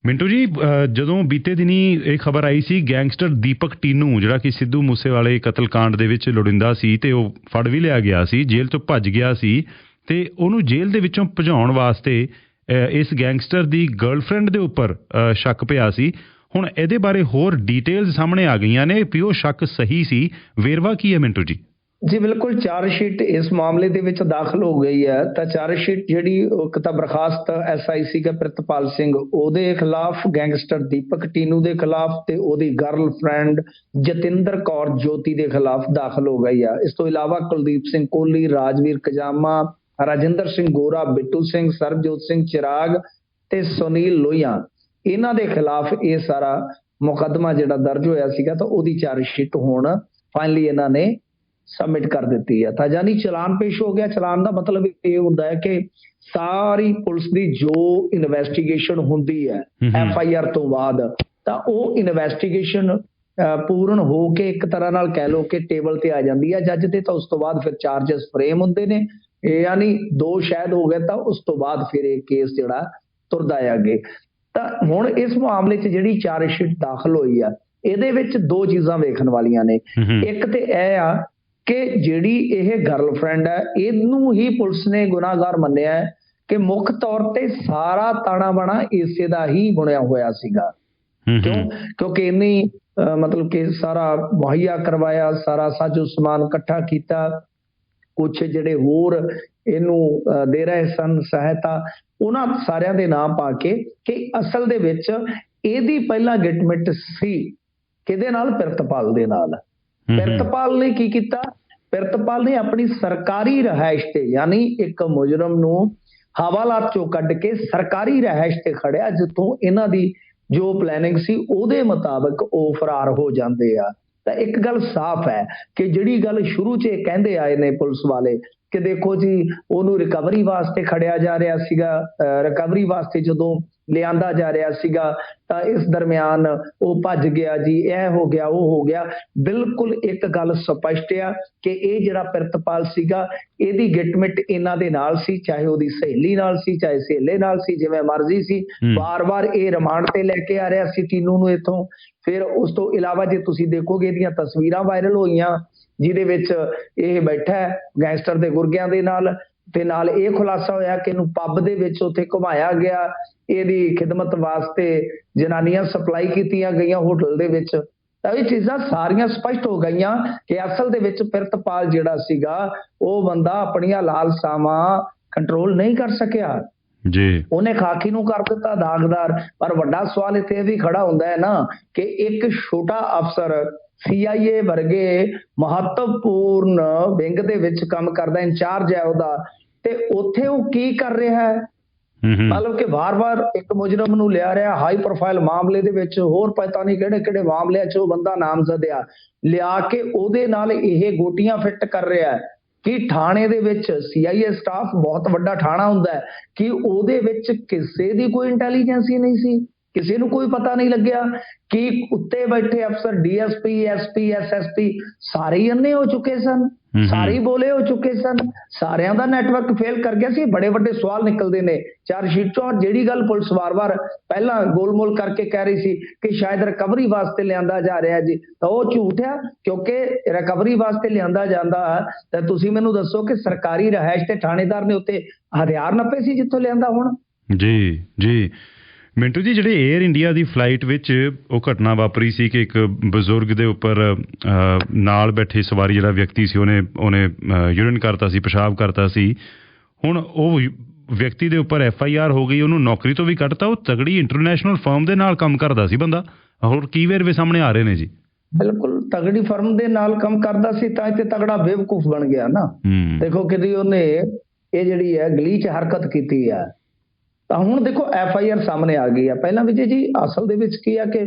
ਮਿੰਟੂ ਜੀ, ਜਦੋਂ ਬੀਤੇ ਦਿਨੀ ਇਹ ਖਬਰ ਆਈ ਸੀ ਗੈਂਗਸਟਰ ਦੀਪਕ ਟੀਨੂ ਜਿਹੜਾ ਕਿ ਸਿੱਧੂ ਮੂਸੇਵਾਲੇ ਕਤਲकांड ਦੇ ਵਿੱਚ ਲੋੜਿੰਦਾ ਸੀ ਤੇ ਉਹ ਫੜ ਵੀ ਲਿਆ ਗਿਆ ਸੀ, ਜੇਲ੍ਹ ਤੋਂ ਭੱਜ ਗਿਆ ਸੀ ਤੇ ਉਹਨੂੰ ਜੇਲ੍ਹ ਦੇ ਵਿੱਚੋਂ ਭਜਾਉਣ ਵਾਸਤੇ ਇਸ ਗੈਂਗਸਟਰ ਦੀ ਗਰਲਫ੍ਰੈਂਡ ਦੇ ਉੱਪਰ ਸ਼ੱਕ ਪਿਆ ਸੀ। ਹੁਣ ਇਹਦੇ ਬਾਰੇ ਹੋਰ ਡਿਟੇਲਸ ਸਾਹਮਣੇ ਆ ਗਈਆਂ ਨੇ ਵੀ ਉਹ ਸ਼ੱਕ ਸਹੀ ਸੀ। ਵੇਰਵਾ ਕੀ ਹੈ ਮਿੰਟੂ ਜੀ? ਜੀ ਬਿਲਕੁਲ, ਚਾਰਜਸ਼ੀਟ ਇਸ ਮਾਮਲੇ ਦੇ ਵਿੱਚ ਦਾਖਲ ਹੋ ਗਈ ਹੈ। ਤਾਂ ਚਾਰਜਸ਼ੀਟ ਜਿਹੜੀ ਇੱਕ ਤਾਂ ਬਰਖਾਸਤ SIC ਦਾ ਪ੍ਰਿਤਪਾਲ ਸਿੰਘ ਉਹਦੇ ਖਿਲਾਫ, ਗੈਂਗਸਟਰ ਦੀਪਕ ਟੀਨੂ ਦੇ ਖਿਲਾਫ ਤੇ ਉਹਦੀ ਗਰਲਫ੍ਰੈਂਡ ਜਤਿੰਦਰ ਕੌਰ ਜੋਤੀ ਦੇ ਖਿਲਾਫ ਦਾਖਲ ਹੋ ਗਈ ਆ। ਇਸ ਤੋਂ ਇਲਾਵਾ ਕੁਲਦੀਪ ਸਿੰਘ ਕੋਹਲੀ, ਰਾਜਵੀਰ ਕਜਾਮਾ, ਰਾਜਿੰਦਰ ਸਿੰਘ ਗੋਰਾ, ਬਿੱਟੂ ਸਿੰਘ, ਸਰਬਜੋਤ ਸਿੰਘ ਚਿਰਾਗ ਤੇ ਸੁਨੀਲ ਲੋਹੀਆਂ, ਇਹਨਾਂ ਦੇ ਖਿਲਾਫ ਇਹ ਸਾਰਾ ਮੁਕੱਦਮਾ ਜਿਹੜਾ ਦਰਜ ਹੋਇਆ ਸੀਗਾ ਤਾਂ ਉਹਦੀ ਚਾਰਜਸ਼ੀਟ ਹੁਣ ਫਾਈਨਲੀ ਇਹਨਾਂ ਨੇ ਸਬਮਿਟ ਕਰ ਦਿੱਤੀ ਹੈ। ਤਾਂ ਜਾਨੀ ਚਲਾਨ ਪੇਸ਼ ਹੋ ਗਿਆ। ਚਲਾਨ ਦਾ ਮਤਲਬ ਇਹ ਹੁੰਦਾ ਹੈ ਕਿ ਸਾਰੀ ਪੁਲਿਸ ਦੀ ਜੋ ਇਨਵੈਸਟੀਗੇਸ਼ਨ ਹੁੰਦੀ ਹੈ FIR ਤੋਂ ਬਾਅਦ, ਤਾਂ ਉਹ ਇਨਵੈਸਟੀਗੇਸ਼ਨ ਪੂਰਨ ਹੋ ਕੇ ਇੱਕ ਤਰ੍ਹਾਂ ਨਾਲ ਕਹਿ ਲਓ ਕਿ ਟੇਬਲ ਤੇ ਆ ਜਾਂਦੀ ਹੈ ਜੱਜ ਦੇ। ਤਾਂ ਉਸ ਤੋਂ ਬਾਅਦ ਫਿਰ ਚਾਰਜਸ ਫਰੇਮ ਹੁੰਦੇ ਨੇ, ਯਾਨੀ ਦੋ ਸ਼ਾਇਦ ਹੋ ਗਏ, ਤਾਂ ਉਸ ਤੋਂ ਬਾਅਦ ਫਿਰ ਇਹ ਕੇਸ ਜਿਹੜਾ ਤੁਰਦਾ ਹੈ ਅੱਗੇ। ਤਾਂ ਹੁਣ ਇਸ ਮਾਮਲੇ 'ਚ ਜਿਹੜੀ ਚਾਰਜਸ਼ੀਟ ਦਾਖਲ ਹੋਈ ਆ, ਇਹਦੇ ਵਿੱਚ ਦੋ ਚੀਜ਼ਾਂ ਵੇਖਣ ਵਾਲੀਆਂ ਨੇ। ਇੱਕ ਤੇ ਇਹ ਆ ਕਿ ਜਿਹੜੀ ਇਹ ਗਰਲਫ੍ਰੈਂਡ ਹੈ, ਇਹਨੂੰ ਹੀ ਪੁਲਿਸ ਨੇ ਗੁਨਾਹਗਾਰ ਮੰਨਿਆ ਹੈ ਕਿ ਮੁੱਖ ਤੌਰ ਤੇ ਸਾਰਾ ਤਾਣਾ ਬਾਣਾ ਇਸੇ ਦਾ ਹੀ ਬੁਣਿਆ ਹੋਇਆ ਸੀਗਾ। ਕਿਉਂਕਿ ਇਹਨੇ ਮਤਲਬ ਕਿ ਸਾਰਾ ਮੁਹੱਈਆ ਕਰਵਾਇਆ, ਸਾਰਾ ਸਾਜੋ ਸਮਾਨ ਇਕੱਠਾ ਕੀਤਾ, ਕੁਛ ਜਿਹੜੇ ਹੋਰ ਇਹਨੂੰ ਦੇ ਰਹੇ ਸਨ ਸਹਾਇਤਾ, ਉਹਨਾਂ ਸਾਰਿਆਂ ਦੇ ਨਾਮ ਪਾ ਕੇ ਕਿ ਅਸਲ ਦੇ ਵਿੱਚ ਇਹਦੀ ਪਹਿਲਾਂ ਗਿਟਮਿਟ ਸੀ ਕਿਹਦੇ ਨਾਲ? ਪ੍ਰਿਤਪਾਲ ਦੇ ਨਾਲ। ਪ੍ਰਿਤਪਾਲ ਨੇ ਕੀ ਕੀਤਾ? ਪ੍ਰਿਤਪਾਲ ਨੇ ਆਪਣੀ ਸਰਕਾਰੀ ਰਿਹਾਇਸ਼ ਤੇ, ਯਾਨੀ ਇੱਕ ਮੁਜਰਮ ਨੂੰ ਹਵਾਲਾਤ ਚੋਂ ਕੱਢ ਕੇ ਸਰਕਾਰੀ ਰਿਹਾਇਸ਼ ਤੇ ਖੜਿਆ, ਜਿੱਥੋਂ ਇਹਨਾਂ ਦੀ ਜੋ ਪਲੈਨਿੰਗ ਸੀ ਉਹਦੇ ਮੁਤਾਬਕ ਉਹ ਫਰਾਰ ਹੋ ਜਾਂਦੇ ਆ। ਤਾਂ ਇੱਕ ਗੱਲ ਸਾਫ਼ ਹੈ ਕਿ ਜਿਹੜੀ ਗੱਲ ਸ਼ੁਰੂ 'ਚ ਇਹ ਕਹਿੰਦੇ ਆਏ ਨੇ ਪੁਲਿਸ ਵਾਲੇ ਕਿ ਦੇਖੋ ਜੀ ਉਹਨੂੰ ਰਿਕਵਰੀ ਵਾਸਤੇ ਖੜਿਆ ਜਾ ਰਿਹਾ ਸੀਗਾ, ਰਿਕਵਰੀ ਵਾਸਤੇ ਜਦੋਂ ਲਿਆਂਦਾ ਜਾ ਰਿਹਾ ਸੀਗਾ ਤਾਂ ਇਸ ਦਰਮਿਆਨ ਉਹ ਭੱਜ ਗਿਆ ਜੀ, ਇਹ ਹੋ ਗਿਆ, ਉਹ ਹੋ ਗਿਆ। ਬਿਲਕੁਲ ਇੱਕ ਗੱਲ ਸਪਸ਼ਟ ਆ ਕਿ ਇਹ ਜਿਹੜਾ ਪ੍ਰਿਤਪਾਲ ਸੀਗਾ, ਇਹਦੀ ਗਿਟਮਿਟ ਇਹਨਾਂ ਦੇ ਨਾਲ ਸੀ, ਚਾਹੇ ਉਹਦੀ ਸਹੇਲੀ ਨਾਲ ਸੀ, ਚਾਹੇ ਸਹੇਲੇ ਨਾਲ ਸੀ, ਜਿਵੇਂ ਮਰਜ਼ੀ ਸੀ। ਵਾਰ-ਵਾਰ ਇਹ ਰਿਮਾਂਡ ਤੇ ਲੈ ਕੇ ਆ ਰਿਹਾ ਸੀ ਟੀਨੂ ਨੂੰ ਇੱਥੋਂ। ਫਿਰ ਉਸ ਤੋਂ ਇਲਾਵਾ ਜੇ ਤੁਸੀਂ ਦੇਖੋਗੇ ਇਹਦੀਆਂ ਤਸਵੀਰਾਂ ਵਾਇਰਲ ਹੋਈਆਂ ਜਿਹਦੇ ਵਿੱਚ ਇਹ ਬੈਠਾ ਹੈ ਗੈਂਗਸਟਰ ਦੇ ਗੁਰਗਿਆਂ ਦੇ ਨਾਲ, ਤੇ ਨਾਲ ਇਹ ਖੁਲਾਸਾ ਹੋਇਆ ਕਿ ਇਹਨੂੰ ਪੱਬ ਦੇ ਵਿੱਚ ਉੱਥੇ ਘੁਮਾਇਆ ਗਿਆ, ਇਹਦੀ ਖਿਦਮਤ ਵਾਸਤੇ ਜਨਾਨੀਆਂ ਸਪਲਾਈ ਕੀਤੀਆਂ ਗਈਆਂ ਹੋਟਲ ਦੇ ਵਿੱਚ। ਤਾਂ ਇਹ ਚੀਜ਼ਾਂ ਸਾਰੀਆਂ ਸਪਸ਼ਟ ਹੋ ਗਈਆਂ ਕਿ ਅਸਲ ਦੇ ਵਿੱਚ ਪ੍ਰਿਤਪਾਲ ਜਿਹੜਾ ਸੀਗਾ ਉਹ ਬੰਦਾ ਆਪਣੀਆਂ ਲਾਲਸਾਵਾਂ ਕੰਟਰੋਲ ਨਹੀਂ ਕਰ ਸਕਿਆ ਜੀ, ਉਹਨੇ ਖਾਕੀ ਨੂੰ ਕਰ ਦਿੱਤਾ ਦਾਗਦਾਰ। ਪਰ ਵੱਡਾ ਸਵਾਲ ਇੱਥੇ ਇਹ ਵੀ ਖੜਾ ਹੁੰਦਾ ਹੈ ਨਾ ਕਿ ਇੱਕ ਛੋਟਾ ਅਫਸਰ CIA ਵਰਗੇ ਮਹੱਤਵਪੂਰਨ ਵਿੰਗ ਦੇ ਵਿੱਚ ਕੰਮ ਕਰਦਾ, ਇੰਚਾਰਜ ਹੈ ਉਹਦਾ, ਤੇ ਉੱਥੇ ਉਹ ਕੀ ਕਰ ਰਿਹਾ ਹੈ? ਮਤਲਬ ਕਿ ਵਾਰ-ਵਾਰ ਇੱਕ ਮੁਜਰਮ ਨੂੰ ਲਿਆ ਰਿਹਾ ਹਾਈ ਪ੍ਰੋਫਾਈਲ ਮਾਮਲੇ ਦੇ ਵਿੱਚ, ਹੋਰ ਪਤਾ ਨਹੀਂ ਕਿਹੜੇ-ਕਿਹੜੇ ਮਾਮਲਿਆਂ 'ਚ ਉਹ ਬੰਦਾ ਨਾਮਜ਼ਦ ਆ, ਲਿਆ ਕੇ ਉਹਦੇ ਨਾਲ ਇਹ ਗੋਟੀਆਂ ਫਿੱਟ ਕਰ ਰਿਹਾ ਹੈ ਕਿ ਥਾਣੇ ਦੇ ਵਿੱਚ CIA ਸਟਾਫ ਬਹੁਤ ਵੱਡਾ ਥਾਣਾ ਹੁੰਦਾ ਹੈ ਕਿ ਉਹਦੇ ਵਿੱਚ ਕਿਸੇ ਦੀ ਕੋਈ ਇੰਟੈਲੀਜੈਂਸ ਹੀ ਨਹੀਂ ਸੀ, ਕਿਸੇ ਨੂੰ ਕੋਈ ਪਤਾ ਨਹੀਂ ਲੱਗਿਆ ਕਿ ਉੱਤੇ ਬੈਠੇ ਅਫਸਰ DSP SP SSP ਸਾਰੇ ਹੀ ਅੰਨੇ ਹੋ ਚੁੱਕੇ ਸਨ, ਸਾਰੇ ਹੀ ਬੋਲੇ ਹੋ ਚੁੱਕੇ ਸਨ, ਸਾਰਿਆਂ ਦਾ ਨੈਟਵਰਕ ਫੇਲ ਕਰ ਗਿਆ ਸੀ। ਬੜੇ ਵੱਡੇ ਸਵਾਲ ਨਿਕਲਦੇ ਨੇ ਚਾਰਜਸ਼ੀਟ ਚੋਂ। ਜਿਹੜੀ ਗੱਲ ਪੁਲਿਸ ਵਾਰ-ਵਾਰ ਪਹਿਲਾਂ ਗੋਲਮੋਲ ਕਰਕੇ ਕਹਿ ਰਹੀ ਸੀ ਕਿ ਸ਼ਾਇਦ ਰਿਕਵਰੀ ਵਾਸਤੇ ਲਿਆਂਦਾ ਜਾ ਰਿਹਾ ਜੀ, ਤਾਂ ਉਹ ਝੂਠ ਆ, ਕਿਉਂਕਿ ਰਿਕਵਰੀ ਵਾਸਤੇ ਲਿਆਂਦਾ ਜਾਂਦਾ ਤਾਂ ਤੁਸੀਂ ਮੈਨੂੰ ਦੱਸੋ ਕਿ ਸਰਕਾਰੀ ਰਿਹਾਇਸ਼ ਤੇ ਥਾਣੇਦਾਰ ਨੇ ਉੱਤੇ ਹਥਿਆਰ ਨੱਪੇ ਸੀ ਜਿੱਥੋਂ ਲਿਆਂਦਾ ਹੁਣ? ਜੀ ਮਿੰਟੂ ਜੀ, ਜਿਹੜੇ 에ਅਰ ਇੰਡੀਆ ਦੀ ਫਲਾਈਟ ਵਿੱਚ ਉਹ ਘਟਨਾ ਵਾਪਰੀ ਸੀ ਕਿ ਇੱਕ ਬਜ਼ੁਰਗ ਦੇ ਉੱਪਰ ਨਾਲ ਬੈਠੇ ਸਵਾਰੀ ਜਿਹੜਾ ਵਿਅਕਤੀ ਸੀ ਉਹਨੇ ਯੂਰਿਨ ਕਰਤਾ ਸੀ, ਪਿਸ਼ਾਬ ਕਰਤਾ ਸੀ। ਹੁਣ ਉਹ ਵਿਅਕਤੀ ਦੇ ਉੱਪਰ FIR ਹੋ ਗਈ, ਉਹਨੂੰ ਨੌਕਰੀ ਤੋਂ ਵੀ ਕੱਢਤਾ। ਉਹ ਤਗੜੀ ਇੰਟਰਨੈਸ਼ਨਲ ਫਰਮ ਦੇ ਨਾਲ ਕੰਮ ਕਰਦਾ ਸੀ ਬੰਦਾ। ਹੋਰ ਕੀ ਵੇਰਵੇ ਸਾਹਮਣੇ ਆ ਰਹੇ ਨੇ ਜੀ? ਬਿਲਕੁਲ ਤਗੜੀ ਫਰਮ ਦੇ ਨਾਲ ਕੰਮ ਕਰਦਾ ਸੀ ਤਾਂ ਇੱਥੇ ਤਗੜਾ ਬੇਵਕੂਫ ਬਣ ਗਿਆ ਨਾ। ਦੇਖੋ ਕਿਤੇ ਉਹਨੇ ਇਹ ਜਿਹੜੀ ਹੈ ਗਲੀਚ ਹਰਕਤ ਕੀਤੀ ਹੈ, ਤਾਂ ਹੁਣ ਦੇਖੋ FIR ਸਾਹਮਣੇ ਆ ਗਈ ਆ। ਪਹਿਲਾਂ ਵਿਜੇ ਜੀ ਅਸਲ ਦੇ ਵਿੱਚ ਕੀ ਆ ਕਿ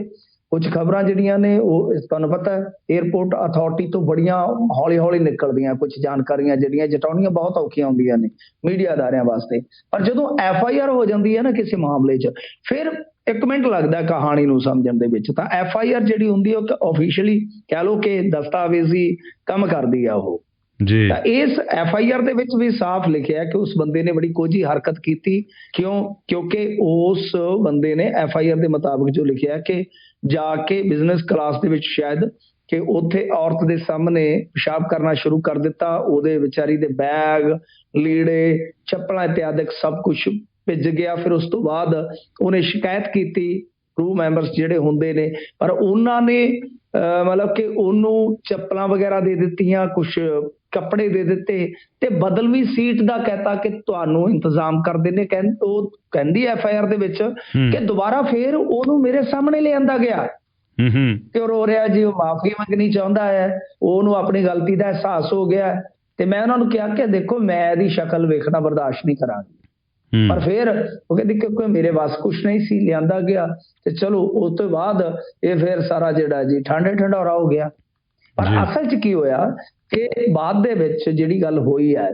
ਕੁਝ ਖਬਰਾਂ ਜਿਹੜੀਆਂ ਨੇ ਉਹ ਤੁਹਾਨੂੰ ਪਤਾ ਹੈ ਏਅਰਪੋਰਟ ਅਥਾਰਟੀ ਤੋਂ ਬੜੀਆਂ ਹੌਲੀ-ਹੌਲੀ ਨਿਕਲਦੀਆਂ, ਕੁਝ ਜਾਣਕਾਰੀਆਂ ਜਿਹੜੀਆਂ ਜਟਾਉਣੀਆਂ ਬਹੁਤ ਔਖੀਆਂ ਹੁੰਦੀਆਂ ਨੇ ਮੀਡੀਆ ਅਦਾਰਿਆਂ ਵਾਸਤੇ। ਪਰ ਜਦੋਂ FIR ਹੋ ਜਾਂਦੀ ਹੈ ਨਾ ਕਿਸੇ ਮਾਮਲੇ 'ਚ, ਫਿਰ 1 ਮਿੰਟ ਲੱਗਦਾ ਕਹਾਣੀ ਨੂੰ ਸਮਝਣ ਦੇ ਵਿੱਚ। ਤਾਂ FIR ਜਿਹੜੀ ਹੁੰਦੀ ਉਹ ਆਫੀਸ਼ੀਅਲੀ ਕਹਿ ਲਓ ਕਿ ਦਸਤਾਵੇਜ਼ੀ ਕੰਮ ਕਰਦੀ ਆ ਉਹ। ਜੀ ਤਾਂ ਇਸ FIR ਦੇ ਵਿੱਚ ਵੀ ਸਾਫ਼ ਲਿਖਿਆ ਕਿ ਉਸ ਬੰਦੇ ਨੇ ਬੜੀ ਕੋਝੀ ਹਰਕਤ ਕੀਤੀ। ਕਿਉਂਕਿ ਉਸ ਬੰਦੇ ਨੇ FIR ਦੇ ਮੁਤਾਬਕ ਜੋ ਲਿਖਿਆ ਕਿ ਜਾ ਕੇ ਬਿਜ਼ਨਸ ਕਲਾਸ ਦੇ ਵਿੱਚ ਸ਼ਾਇਦ ਕਿ ਉੱਥੇ ਔਰਤ ਦੇ ਸਾਹਮਣੇ ਪਿਸ਼ਾਬ ਕਰਨਾ ਸ਼ੁਰੂ ਕਰ ਦਿੱਤਾ। ਉਹਦੇ ਵਿਚਾਰੀ ਦੇ ਬੈਗ, ਲੀੜੇ, ਚੱਪਲਾਂ ਇਤਿਆਦਿਕ ਸਭ ਕੁਝ ਭਿੱਜ ਗਿਆ। ਫਿਰ ਉਸ ਤੋਂ ਬਾਅਦ ਉਹਨੇ ਸ਼ਿਕਾਇਤ ਕੀਤੀ, ਕਰੂ ਮੈਂਬਰਸ ਜਿਹੜੇ ਹੁੰਦੇ ਨੇ, ਪਰ ਉਹਨਾਂ ਨੇ ਮਤਲਬ ਕਿ ਉਹਨੂੰ ਚੱਪਲਾਂ ਵਗੈਰਾ ਦੇ ਦਿੱਤੀਆਂ, ਕੁਛ ਕੱਪੜੇ ਦੇ ਦਿੱਤੇ ਤੇ ਬਦਲਵੀਂ ਸੀਟ ਦਾ ਕਹਿਤਾ ਕਿ ਤੁਹਾਨੂੰ ਇੰਤਜ਼ਾਮ ਕਰਦੇ ਨੇ। ਉਹ ਕਹਿੰਦੀ FIR ਦੇ ਵਿੱਚ ਕਿ ਦੁਬਾਰਾ ਫੇਰ ਉਹਨੂੰ ਮੇਰੇ ਸਾਹਮਣੇ ਲਿਆਂਦਾ ਗਿਆ ਤੇ ਉਹ ਰੋ ਰਿਹਾ ਜੀ, ਉਹ ਮਾਫੀ ਮੰਗਣੀ ਚਾਹੁੰਦਾ ਹੈ, ਉਹਨੂੰ ਆਪਣੀ ਗਲਤੀ ਦਾ ਅਹਿਸਾਸ ਹੋ ਗਿਆ। ਤੇ ਮੈਂ ਉਹਨਾਂ ਨੂੰ ਕਿਹਾ ਕਿ ਦੇਖੋ ਮੈਂ ਇਹਦੀ ਸ਼ਕਲ ਵੇਖਣਾ ਬਰਦਾਸ਼ਤ ਨਹੀਂ ਕਰਾਂਗੀ, ਪਰ ਫਿਰ ਉਹ ਕਹਿੰਦੀ ਕਿਉਂਕਿ ਮੇਰੇ ਵੱਸ ਕੁਛ ਨਹੀਂ ਸੀ, ਲਿਆਂਦਾ ਗਿਆ। ਤੇ ਚਲੋ ਉਸ ਤੋਂ ਬਾਅਦ ਇਹ ਫਿਰ ਸਾਰਾ ਜਿਹੜਾ ਜੀ ਠੰਡੇ ਢੰਡੋਰਾ ਹੋ ਗਿਆ। ਪਰ ਅਸਲ 'ਚ ਕੀ ਹੋਇਆ ਕਿ ਬਾਅਦ ਦੇ ਵਿੱਚ ਜਿਹੜੀ ਗੱਲ ਹੋਈ ਹੈ,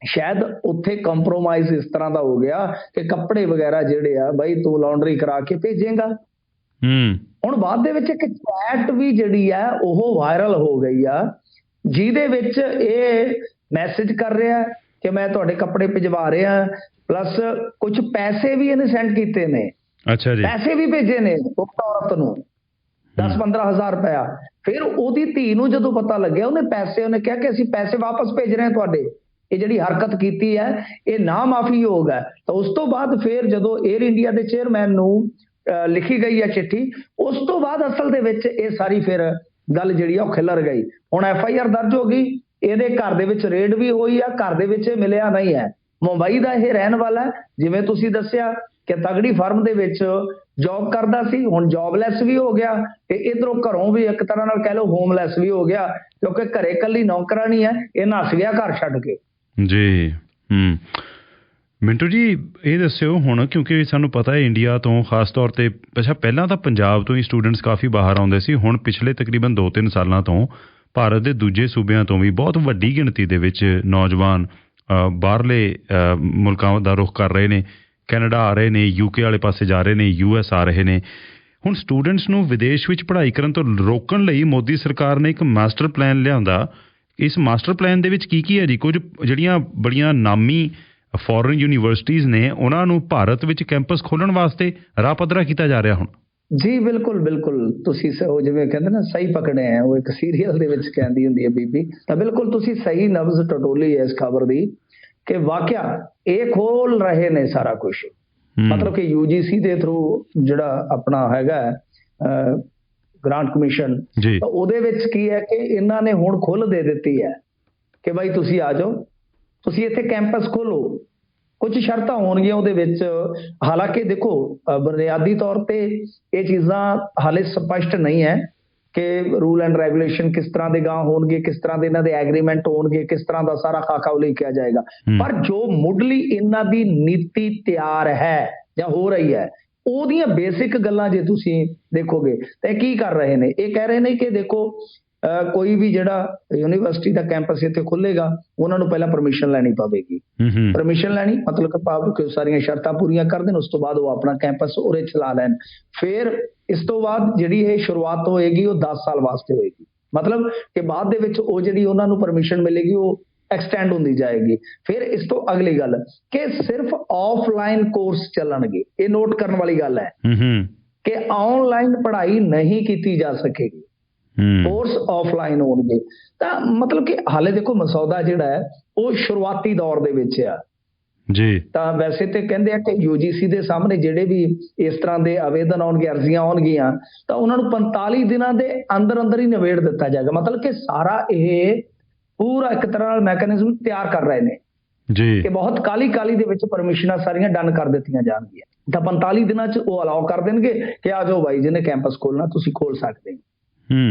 ਸ਼ਾਇਦ ਉੱਥੇ ਕੰਪਰੋਮਾਈਜ਼ ਇਸ ਤਰ੍ਹਾਂ ਦਾ ਹੋ ਗਿਆ ਕਿ ਕੱਪੜੇ ਵਗੈਰਾ ਜਿਹੜੇ ਆ ਬਾਈ ਤੂੰ ਲਾਂਡਰੀ ਕਰਾ ਕੇ ਭੇਜੇਗਾ। ਹੁਣ ਬਾਅਦ ਦੇ ਵਿੱਚ ਇੱਕ ਚੈਟ ਵੀ ਜਿਹੜੀ ਆ ਉਹ ਵਾਇਰਲ ਹੋ ਗਈ ਆ, ਜਿਹਦੇ ਵਿੱਚ ਇਹ ਮੈਸੇਜ ਕਰ ਰਿਹਾ ਕਿ ਮੈਂ ਤੁਹਾਡੇ ਕੱਪੜੇ ਭਿਜਵਾ ਰਿਹਾ, ਪਲੱਸ ਕੁਝ ਪੈਸੇ ਵੀ ਇਹਨੇ ਸੈਂਡ ਕੀਤੇ ਨੇ। ਅੱਛਾ ਜੀ, ਪੈਸੇ ਵੀ ਭੇਜੇ ਨੇ ਉਕਤ ਔਰਤ ਨੂੰ 10-15 ਹਜ਼ਾਰ ਰੁਪਇਆ। ਫਿਰ ਉਹਦੀ ਧੀ ਨੂੰ ਜਦੋਂ ਪਤਾ ਲੱਗਿਆ, ਉਹਨੇ ਕਿਹਾ ਕਿ ਅਸੀਂ ਪੈਸੇ ਵਾਪਸ ਭੇਜ ਰਹੇ ਹਾਂ ਤੁਹਾਡੇ, ਇਹ ਜਿਹੜੀ ਹਰਕਤ ਕੀਤੀ ਹੈ ਇਹ ਨਾ ਮਾਫੀਯੋਗ ਹੈ। ਤਾਂ ਉਸ ਤੋਂ ਬਾਅਦ ਫਿਰ ਜਦੋਂ 에ਅਰ ਇੰਡੀਆ ਦੇ ਚੇਅਰਮੈਨ ਨੂੰ ਲਿਖੀ ਗਈ ਹੈ ਚਿੱਠੀ, ਉਸ ਤੋਂ ਬਾਅਦ ਅਸਲ ਦੇ ਵਿੱਚ ਇਹ ਸਾਰੀ ਫਿਰ ਗੱਲ ਜਿਹੜੀ ਆ ਉਹ ਖਿਲਰ ਗਈ। ਹੁਣ FIR ਦਰਜ ਹੋ ਗਈ, ਇਹਦੇ ਘਰ ਦੇ ਵਿੱਚ ਰੇਡ ਵੀ ਹੋਈ ਆ, ਘਰ ਦੇ ਵਿੱਚ ਮਿਲਿਆ ਨਹੀਂ ਹੈ। ਮੁੰਬਈ ਦਾ ਇਹ ਰਹਿਣ ਵਾਲਾ, ਜਿਵੇਂ ਤੁਸੀਂ ਦੱਸਿਆ ਕਿ ਤਗੜੀ ਫਰਮ ਦੇ ਵਿੱਚ ਜੌਬ ਕਰਦਾ ਸੀ, ਹੁਣ ਜੌਬਲੈਸ ਵੀ ਹੋ ਗਿਆ ਤੇ ਇਧਰੋਂ ਘਰੋਂ ਵੀ ਇੱਕ ਤਰ੍ਹਾਂ ਨਾਲ ਕਹਿ ਲਓ ਹੋਮਲੈਸ ਵੀ ਹੋ ਗਿਆ, ਕਿਉਂਕਿ ਘਰੇ ਇਕੱਲੀ ਨੌਕਰਾਨੀ ਹੈ, ਇਹ ਨੱਸ ਗਿਆ ਘਰ ਛੱਡ ਕੇ ਜੀ। ਮਿੰਟੂ ਜੀ ਇਹ ਦੱਸਿਓ ਹੁਣ, ਕਿਉਂਕਿ ਸਾਨੂੰ ਪਤਾ ਹੈ ਇੰਡੀਆ ਤੋਂ ਖਾਸ ਤੌਰ 'ਤੇ ਅੱਛਾ ਪਹਿਲਾਂ ਤਾਂ ਪੰਜਾਬ ਤੋਂ ਹੀ ਸਟੂਡੈਂਟਸ ਕਾਫੀ ਬਾਹਰ ਆਉਂਦੇ ਸੀ, ਹੁਣ ਪਿਛਲੇ ਤਕਰੀਬਨ 2-3 ਸਾਲਾਂ ਤੋਂ ਭਾਰਤ ਦੇ ਦੂਜੇ ਸੂਬਿਆਂ ਤੋਂ ਵੀ ਬਹੁਤ ਵੱਡੀ ਗਿਣਤੀ ਦੇ ਵਿੱਚ ਨੌਜਵਾਨ ਬਾਹਰਲੇ ਮੁਲਕਾਂ ਦਾ ਰੁਖ ਕਰ ਰਹੇ ਨੇ, ਕੈਨੇਡਾ ਆ ਰਹੇ ਨੇ, UK ਵਾਲੇ ਪਾਸੇ ਜਾ ਰਹੇ ਨੇ, US ਆ ਰਹੇ ਨੇ। ਹੁਣ ਸਟੂਡੈਂਟਸ ਨੂੰ ਵਿਦੇਸ਼ ਵਿੱਚ ਪੜ੍ਹਾਈ ਕਰਨ ਤੋਂ ਰੋਕਣ ਲਈ ਮੋਦੀ ਸਰਕਾਰ ਨੇ ਇੱਕ ਮਾਸਟਰ ਪਲਾਨ ਲਿਆਂਦਾ। ਇਸ ਮਾਸਟਰ ਪਲਾਨ ਦੇ ਵਿੱਚ ਕੀ ਹੈ ਜੀ? ਕੁਝ ਜਿਹੜੀਆਂ ਬੜੀਆਂ ਨਾਮੀ ਫੋਰਨ ਯੂਨੀਵਰਸਿਟੀਜ਼ ਨੇ ਉਹਨਾਂ ਨੂੰ ਭਾਰਤ ਵਿੱਚ ਕੈਂਪਸ ਖੋਲ੍ਹਣ ਵਾਸਤੇ ਰਾਹ ਪੱਧਰਾ ਕੀਤਾ ਜਾ ਰਿਹਾ ਹੁਣ। ਜੀ ਬਿਲਕੁਲ ਤੁਸੀਂ ਉਹ ਜਿਵੇਂ ਕਹਿੰਦੇ ਨਾ ਸਹੀ ਪਕੜੇ ਹੈ, ਉਹ ਇੱਕ ਸੀਰੀਅਲ ਦੇ ਵਿੱਚ ਕਹਿੰਦੀ ਹੁੰਦੀ ਹੈ ਬੀਬੀ, ਤਾਂ ਬਿਲਕੁਲ ਤੁਸੀਂ ਸਹੀ ਨਬਜ਼ ਟਟੋਲੀ ਹੈ ਇਸ ਖਬਰ ਦੀ ਕਿ ਵਾਕਿਆ ਇਹ ਖੋਲ ਰਹੇ ਨੇ ਸਾਰਾ ਕੁਝ। ਮਤਲਬ ਕਿ UGC ਦੇ ਥਰੂ ਜਿਹੜਾ ਆਪਣਾ ਹੈਗਾ ਗ੍ਰਾਂਟ ਕਮਿਸ਼ਨ, ਤਾਂ ਉਹਦੇ ਵਿੱਚ ਕੀ ਹੈ ਕਿ ਇਹਨਾਂ ਨੇ ਹੁਣ ਖੁੱਲ੍ਹ ਦੇ ਦਿੱਤੀ ਹੈ ਕਿ ਬਾਈ ਤੁਸੀਂ ਆ ਜਾਓ, ਤੁਸੀਂ ਇੱਥੇ ਕੈਂਪਸ ਖੋਲੋ। ਕੁਝ ਸ਼ਰਤਾਂ ਹੋਣਗੀਆਂ ਉਹਦੇ ਵਿੱਚ, ਹਾਲਾਂਕਿ ਦੇਖੋ ਬੁਨਿਆਦੀ ਤੌਰ ਤੇ ਇਹ ਚੀਜ਼ਾਂ ਹਾਲੇ ਸਪਸ਼ਟ ਨਹੀਂ ਹੈ ਕਿ ਰੂਲ ਐਂਡ ਰੈਗੂਲੇਸ਼ਨ ਕਿਸ ਤਰ੍ਹਾਂ ਦੇ ਗਾਂ ਹੋਣਗੇ, ਕਿਸ ਤਰ੍ਹਾਂ ਦੇ ਇਹਨਾਂ ਦੇ ਐਗਰੀਮੈਂਟ ਹੋਣਗੇ, ਕਿਸ ਤਰ੍ਹਾਂ ਦਾ ਸਾਰਾ ਖਾਕਾ ਉਲੀਕਿਆ ਜਾਏਗਾ। ਪਰ ਜੋ ਮੁੱਢਲੀ ਇਹਨਾਂ ਦੀ ਨੀਤੀ ਤਿਆਰ ਹੈ ਜਾਂ ਹੋ ਰਹੀ ਹੈ, ਉਹਦੀਆਂ ਬੇਸਿਕ ਗੱਲਾਂ ਜੇ ਤੁਸੀਂ ਦੇਖੋਗੇ ਤਾਂ ਕੀ ਕਰ ਰਹੇ ਨੇ, ਇਹ ਕਹਿ ਰਹੇ ਨੇ ਕਿ ਦੇਖੋ ਕੋਈ ਵੀ ਜਿਹੜਾ ਯੂਨੀਵਰਸਿਟੀ ਦਾ ਕੈਂਪਸ ਇੱਥੇ ਖੁੱਲੇਗਾ ਉਹਨਾਂ ਨੂੰ ਪਹਿਲਾਂ ਪਰਮਿਸ਼ਨ ਲੈਣੀ ਪਵੇਗੀ। ਪਰਮਿਸ਼ਨ ਲੈਣੀ ਮਤਲਬ ਕਿ ਸਾਰੀਆਂ ਸ਼ਰਤਾਂ ਪੂਰੀਆਂ ਕਰ ਦੇਣ, ਉਸ ਤੋਂ ਬਾਅਦ ਉਹ ਆਪਣਾ ਕੈਂਪਸ ਉਰੇ ਚਲਾ ਲੈਣ। ਫਿਰ ਇਸ ਤੋਂ ਬਾਅਦ ਜਿਹੜੀ ਇਹ ਸ਼ੁਰੂਆਤ ਹੋਏਗੀ ਉਹ 10 ਸਾਲ ਵਾਸਤੇ ਹੋਏਗੀ, ਮਤਲਬ ਕਿ ਬਾਅਦ ਦੇ ਵਿੱਚ ਉਹ ਜਿਹੜੀ ਉਹਨਾਂ ਨੂੰ ਪਰਮਿਸ਼ਨ ਮਿਲੇਗੀ ਉਹ ਐਕਸਟੈਂਡ ਹੁੰਦੀ ਜਾਏਗੀ। ਫਿਰ ਇਸ ਤੋਂ ਅਗਲੀ ਗੱਲ ਕਿ ਸਿਰਫ ਆਫਲਾਈਨ ਕੋਰਸ ਚੱਲਣਗੇ। ਇਹ ਨੋਟ ਕਰਨ ਵਾਲੀ ਗੱਲ ਹੈ ਕਿ ਆਨਲਾਈਨ ਪੜ੍ਹਾਈ ਨਹੀਂ ਕੀਤੀ ਜਾ ਸਕੇਗੀ, ਕੋਰਸ ਆਫਲਾਈਨ ਹੋਣਗੇ। ਤਾਂ ਮਤਲਬ ਕਿ ਹਾਲੇ ਦੇਖੋ ਮਸੌਦਾ ਜਿਹੜਾ ਹੈ ਉਹ ਸ਼ੁਰੂਆਤੀ ਦੌਰ ਦੇ ਵਿੱਚ ਆ ਜੀ। ਤਾਂ ਵੈਸੇ ਤੇ ਕਹਿੰਦੇ ਆ ਕਿ UGC ਦੇ ਸਾਹਮਣੇ ਜਿਹੜੇ ਵੀ ਇਸ ਤਰ੍ਹਾਂ ਦੇ ਆਵੇਦਨ ਆਉਣਗੇ, ਅਰਜ਼ੀਆਂ ਆਉਣਗੀਆਂ, ਤਾਂ ਉਹਨਾਂ ਨੂੰ 45 ਦਿਨਾਂ ਦੇ ਅੰਦਰ ਹੀ ਨਿਬੇੜ ਦਿੱਤਾ ਜਾਏਗਾ। ਮਤਲਬ ਕਿ ਸਾਰਾ ਇਹ ਪੂਰਾ ਇੱਕ ਤਰ੍ਹਾਂ ਨਾਲ ਮੈਕੈਨਿਜ਼ਮ ਤਿਆਰ ਕਰ ਰਹੇ ਨੇ ਜੀ ਕਿ ਬਹੁਤ ਕਾਲੀ ਦੇ ਵਿੱਚ ਪਰਮਿਸ਼ਨਾਂ ਸਾਰੀਆਂ ਡਨ ਕਰ ਦਿੱਤੀਆਂ ਜਾਣਗੀਆਂ। ਤਾਂ 45 ਦਿਨਾਂ 'ਚ ਉਹ ਅਲਾਓ ਕਰ ਦੇਣਗੇ ਕਿ ਆ ਜਾਓ ਬਾਈ, ਜਿਹਨੇ ਕੈਂਪਸ ਖੋਲਣਾ ਤੁਸੀਂ ਖੋਲ ਸਕਦੇ ਹੋ।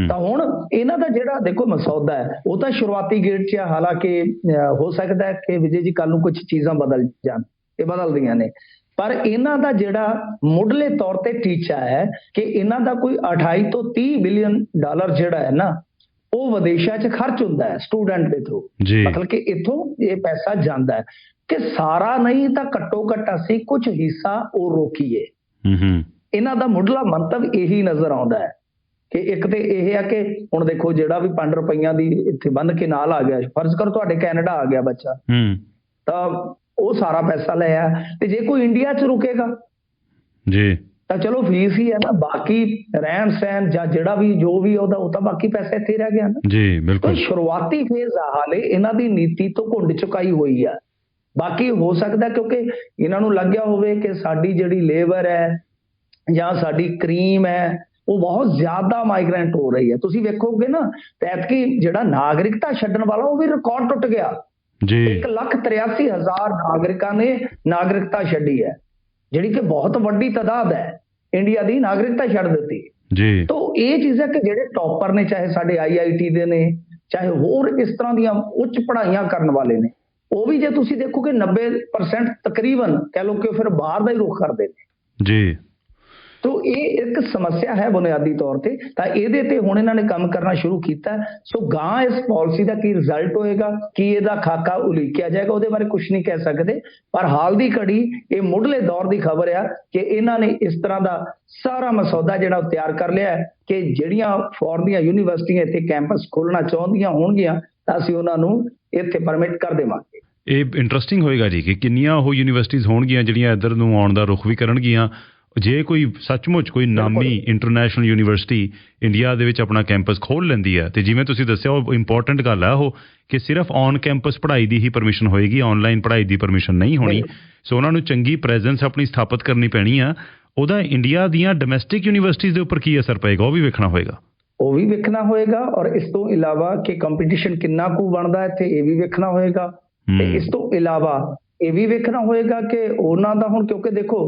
ਤਾਂ ਹੁਣ ਇਹਨਾਂ ਦਾ ਜਿਹੜਾ ਦੇਖੋ ਮਸੌਦਾ ਹੈ ਉਹ ਤਾਂ ਸ਼ੁਰੂਆਤੀ ਗੇੜ 'ਚ ਆ। ਹਾਲਾਂਕਿ ਹੋ ਸਕਦਾ ਹੈ ਕਿ ਵਿਜੇ ਜੀ ਕੱਲ ਨੂੰ ਕੁਝ ਚੀਜ਼ਾਂ ਬਦਲ ਜਾਣ, ਇਹ ਬਦਲਦੀਆਂ ਨੇ, ਪਰ ਇਹਨਾਂ ਦਾ ਜਿਹੜਾ ਮੁੱਢਲੇ ਤੌਰ ਤੇ ਟੀਚਾ ਹੈ ਕਿ ਇਹਨਾਂ ਦਾ ਕੋਈ 28 ਤੋਂ 30 ਬਿਲੀਅਨ ਡਾਲਰ ਜਿਹੜਾ ਹੈ ਨਾ ਉਹ ਵਿਦੇਸ਼ਾਂ 'ਚ ਖਰਚ ਹੁੰਦਾ ਹੈ ਸਟੂਡੈਂਟ ਦੇ ਥਰੂ। ਮਤਲਬ ਕਿ ਇੱਥੋਂ ਇਹ ਪੈਸਾ ਜਾਂਦਾ ਹੈ ਕਿ ਸਾਰਾ ਨਹੀਂ ਤਾਂ ਘੱਟੋ ਘੱਟ ਅਸੀਂ ਕੁਝ ਹਿੱਸਾ ਉਹ ਰੋਕੀਏ। ਇਹਨਾਂ ਦਾ ਮੁੱਢਲਾ ਮੰਤਵ ਇਹੀ ਨਜ਼ਰ ਆਉਂਦਾ ਹੈ। ਕਿ ਇੱਕ ਤੇ ਇਹ ਆ ਕਿ ਹੁਣ ਦੇਖੋ ਜਿਹੜਾ ਵੀ 5 ਰੁਪਈਆਂ ਦੀ ਇੱਥੇ ਬੰਨ ਕੇ ਨਾਲ ਆ ਗਿਆ, ਫਰਜ਼ ਕਰੋ ਤੁਹਾਡੇ ਕੈਨੇਡਾ ਆ ਗਿਆ ਬੱਚਾ, ਤਾਂ ਉਹ ਸਾਰਾ ਪੈਸਾ ਲੈ ਆ, ਤੇ ਜੇ ਕੋਈ ਇੰਡੀਆ 'ਚ ਰੁਕੇਗਾ ਜੀ ਤਾਂ ਚਲੋ ਫੀਸ ਹੀ ਹੈ ਨਾ, ਬਾਕੀ ਰਹਿਣ ਸਹਿਣ ਜਾਂ ਜਿਹੜਾ ਵੀ ਜੋ ਵੀ ਉਹਦਾ, ਉਹ ਤਾਂ ਬਾਕੀ ਪੈਸਾ ਇੱਥੇ ਹੀ ਰਹਿ ਗਿਆ ਨਾ ਜੀ ਤਾਂ ਬਿਲਕੁਲ ਸ਼ੁਰੂਆਤੀ ਫੇਜ਼ ਆ ਹਾਲੇ ਇਹਨਾਂ ਦੀ ਨੀਤੀ ਤੋਂ ਘੁੰਡ ਚੁਕਾਈ ਹੋਈ ਆ। ਬਾਕੀ ਹੋ ਸਕਦਾ ਕਿਉਂਕਿ ਇਹਨਾਂ ਨੂੰ ਲੱਗਿਆ ਹੋਵੇ ਕਿ ਸਾਡੀ ਜਿਹੜੀ ਲੇਬਰ ਹੈ ਜਾਂ ਸਾਡੀ ਕਰੀਮ ਹੈ ਉਹ ਬਹੁਤ ਜ਼ਿਆਦਾ ਮਾਈਗ੍ਰੈਂਟ ਹੋ ਰਹੀ ਹੈ। ਤੁਸੀਂ ਵੇਖੋਗੇ ਨਾ ਐਤਕੀ ਜਿਹੜਾ ਨਾਗਰਿਕਤਾ ਛੱਡਣ ਵਾਲਾ ਉਹ ਵੀ ਰਿਕਾਰਡ ਟੁੱਟ ਗਿਆ। ਜੀ 1,83,000 ਨਾਗਰਿਕਾਂ ਨੇ ਨਾਗਰਿਕਤਾ ਛੱਡੀ ਹੈ, ਜਿਹੜੀ ਕਿ ਬਹੁਤ ਵੱਡੀ ਤਾਦਾਦ ਹੈ, ਇੰਡੀਆ ਦੀ ਨਾਗਰਿਕਤਾ ਛੱਡ ਦਿੱਤੀ। ਜੀ ਤਾਂ ਇਹ ਚੀਜ਼ ਹੈ ਕਿ ਜਿਹੜੇ ਟੌਪਰ ਨੇ, ਚਾਹੇ ਸਾਡੇ IIT ਦੇ ਨੇ, ਚਾਹੇ ਹੋਰ ਇਸ ਤਰ੍ਹਾਂ ਦੀਆਂ ਉੱਚ ਪੜ੍ਹਾਈਆਂ ਕਰਨ ਵਾਲੇ ਨੇ, ਉਹ ਵੀ ਜੇ ਤੁਸੀਂ ਦੇਖੋਗੇ 90% ਤਕਰੀਬਨ ਕਹਿ ਲਓ ਕਿ ਫਿਰ ਬਾਹਰ ਦਾ ਹੀ ਰੁਖ ਕਰਦੇ ਨੇ। ਜੀ ਤੋ ਇਹ ਇੱਕ ਸਮੱਸਿਆ ਹੈ ਬੁਨਿਆਦੀ ਤੌਰ ਤੇ, ਤਾਂ ਇਹਦੇ ਤੇ ਹੁਣ ਇਹਨਾਂ ਨੇ ਕੰਮ ਕਰਨਾ ਸ਼ੁਰੂ ਕੀਤਾ। ਸੋ ਗਾਂ ਇਸ ਪਾਲਿਸੀ ਦਾ ਕੀ ਰਿਜ਼ਲਟ ਹੋਏਗਾ, ਕੀ ਇਹਦਾ ਖਾਕਾ ਉਲੀਕਿਆ ਜਾਏਗਾ, ਉਹਦੇ ਬਾਰੇ ਕੁਝ ਨਹੀਂ ਕਹਿ ਸਕਦੇ। ਪਰ ਹਾਲ ਦੀ ਘੜੀ ਇਹ ਮੁੱਢਲੇ ਦੌਰ ਦੀ ਖਬਰ ਆ ਕਿ ਇਹਨਾਂ ਨੇ ਇਸ ਤਰ੍ਹਾਂ ਦਾ ਸਾਰਾ ਮਸੌਦਾ ਜਿਹੜਾ ਉਹ ਤਿਆਰ ਕਰ ਲਿਆ ਹੈ ਕਿ ਜਿਹੜੀਆਂ ਫੋਰਨ ਦੀਆਂ ਯੂਨੀਵਰਸਿਟੀਆਂ ਇੱਥੇ ਕੈਂਪਸ ਖੋਲ੍ਹਣਾ ਚਾਹੁੰਦੀਆਂ ਹੋਣਗੀਆਂ ਤਾਂ ਅਸੀਂ ਉਹਨਾਂ ਨੂੰ ਇੱਥੇ ਪਰਮਿਟ ਕਰ ਦੇਵਾਂਗੇ। ਇਹ ਇੰਟਰਸਟਿੰਗ ਹੋਏਗਾ ਜੀ ਕਿ ਕਿੰਨੀਆਂ ਉਹ ਯੂਨੀਵਰਸਿਟੀਜ਼ ਹੋਣਗੀਆਂ ਜਿਹੜੀਆਂ ਇੱਧਰ ਨੂੰ ਆਉਣ ਦਾ ਰੁਖ ਵੀ ਕਰਨਗੀਆਂ। ਜੇ ਕੋਈ ਸੱਚਮੁੱਚ ਕੋਈ ਨਾਮੀ ਇੰਟਰਨੈਸ਼ਨਲ ਯੂਨੀਵਰਸਿਟੀ ਇੰਡੀਆ ਦੇ ਵਿੱਚ ਆਪਣਾ ਕੈਂਪਸ ਖੋਲ੍ਹ ਲੈਂਦੀ ਹੈ, ਤੇ ਜਿਵੇਂ ਤੁਸੀਂ ਦੱਸਿਆ ਉਹ ਇੰਪੋਰਟੈਂਟ ਗੱਲ ਹੈ ਉਹ ਕਿ ਸਿਰਫ ਔਨ ਕੈਂਪਸ ਪੜ੍ਹਾਈ ਦੀ ਹੀ ਪਰਮਿਸ਼ਨ ਹੋਏਗੀ, ਆਨਲਾਈਨ ਪੜ੍ਹਾਈ ਦੀ ਪਰਮਿਸ਼ਨ ਨਹੀਂ ਹੋਣੀ। ਸੋ ਉਹਨਾਂ ਨੂੰ ਚੰਗੀ ਪ੍ਰੈਜ਼ੈਂਸ ਆਪਣੀ ਸਥਾਪਿਤ ਕਰਨੀ ਪੈਣੀ ਆ। ਉਹਦਾ ਇੰਡੀਆ ਦੀਆਂ ਡੋਮੈਸਟਿਕ ਯੂਨੀਵਰਸਿਟੀਜ਼ ਦੇ ਉੱਪਰ ਕੀ ਅਸਰ ਪਏਗਾ ਉਹ ਵੀ ਵੇਖਣਾ ਹੋਏਗਾ। ਉਹ ਵੀ ਵੇਖਣਾ ਹੋਏਗਾ, ਔਰ ਇਸ ਤੋਂ ਇਲਾਵਾ ਕਿ ਕੰਪੀਟੀਸ਼ਨ ਕਿੰਨਾ ਕੁ ਬਣਦਾ ਇੱਥੇ ਇਹ ਵੀ ਵੇਖਣਾ ਹੋਏਗਾ। ਤੇ ਇਸ ਤੋਂ ਇਲਾਵਾ ਇਹ ਵੀ ਵੇਖਣਾ ਹੋਏਗਾ ਕਿ ਉਹਨਾਂ ਦਾ ਹੁਣ, ਕਿਉਂਕਿ ਦੇਖੋ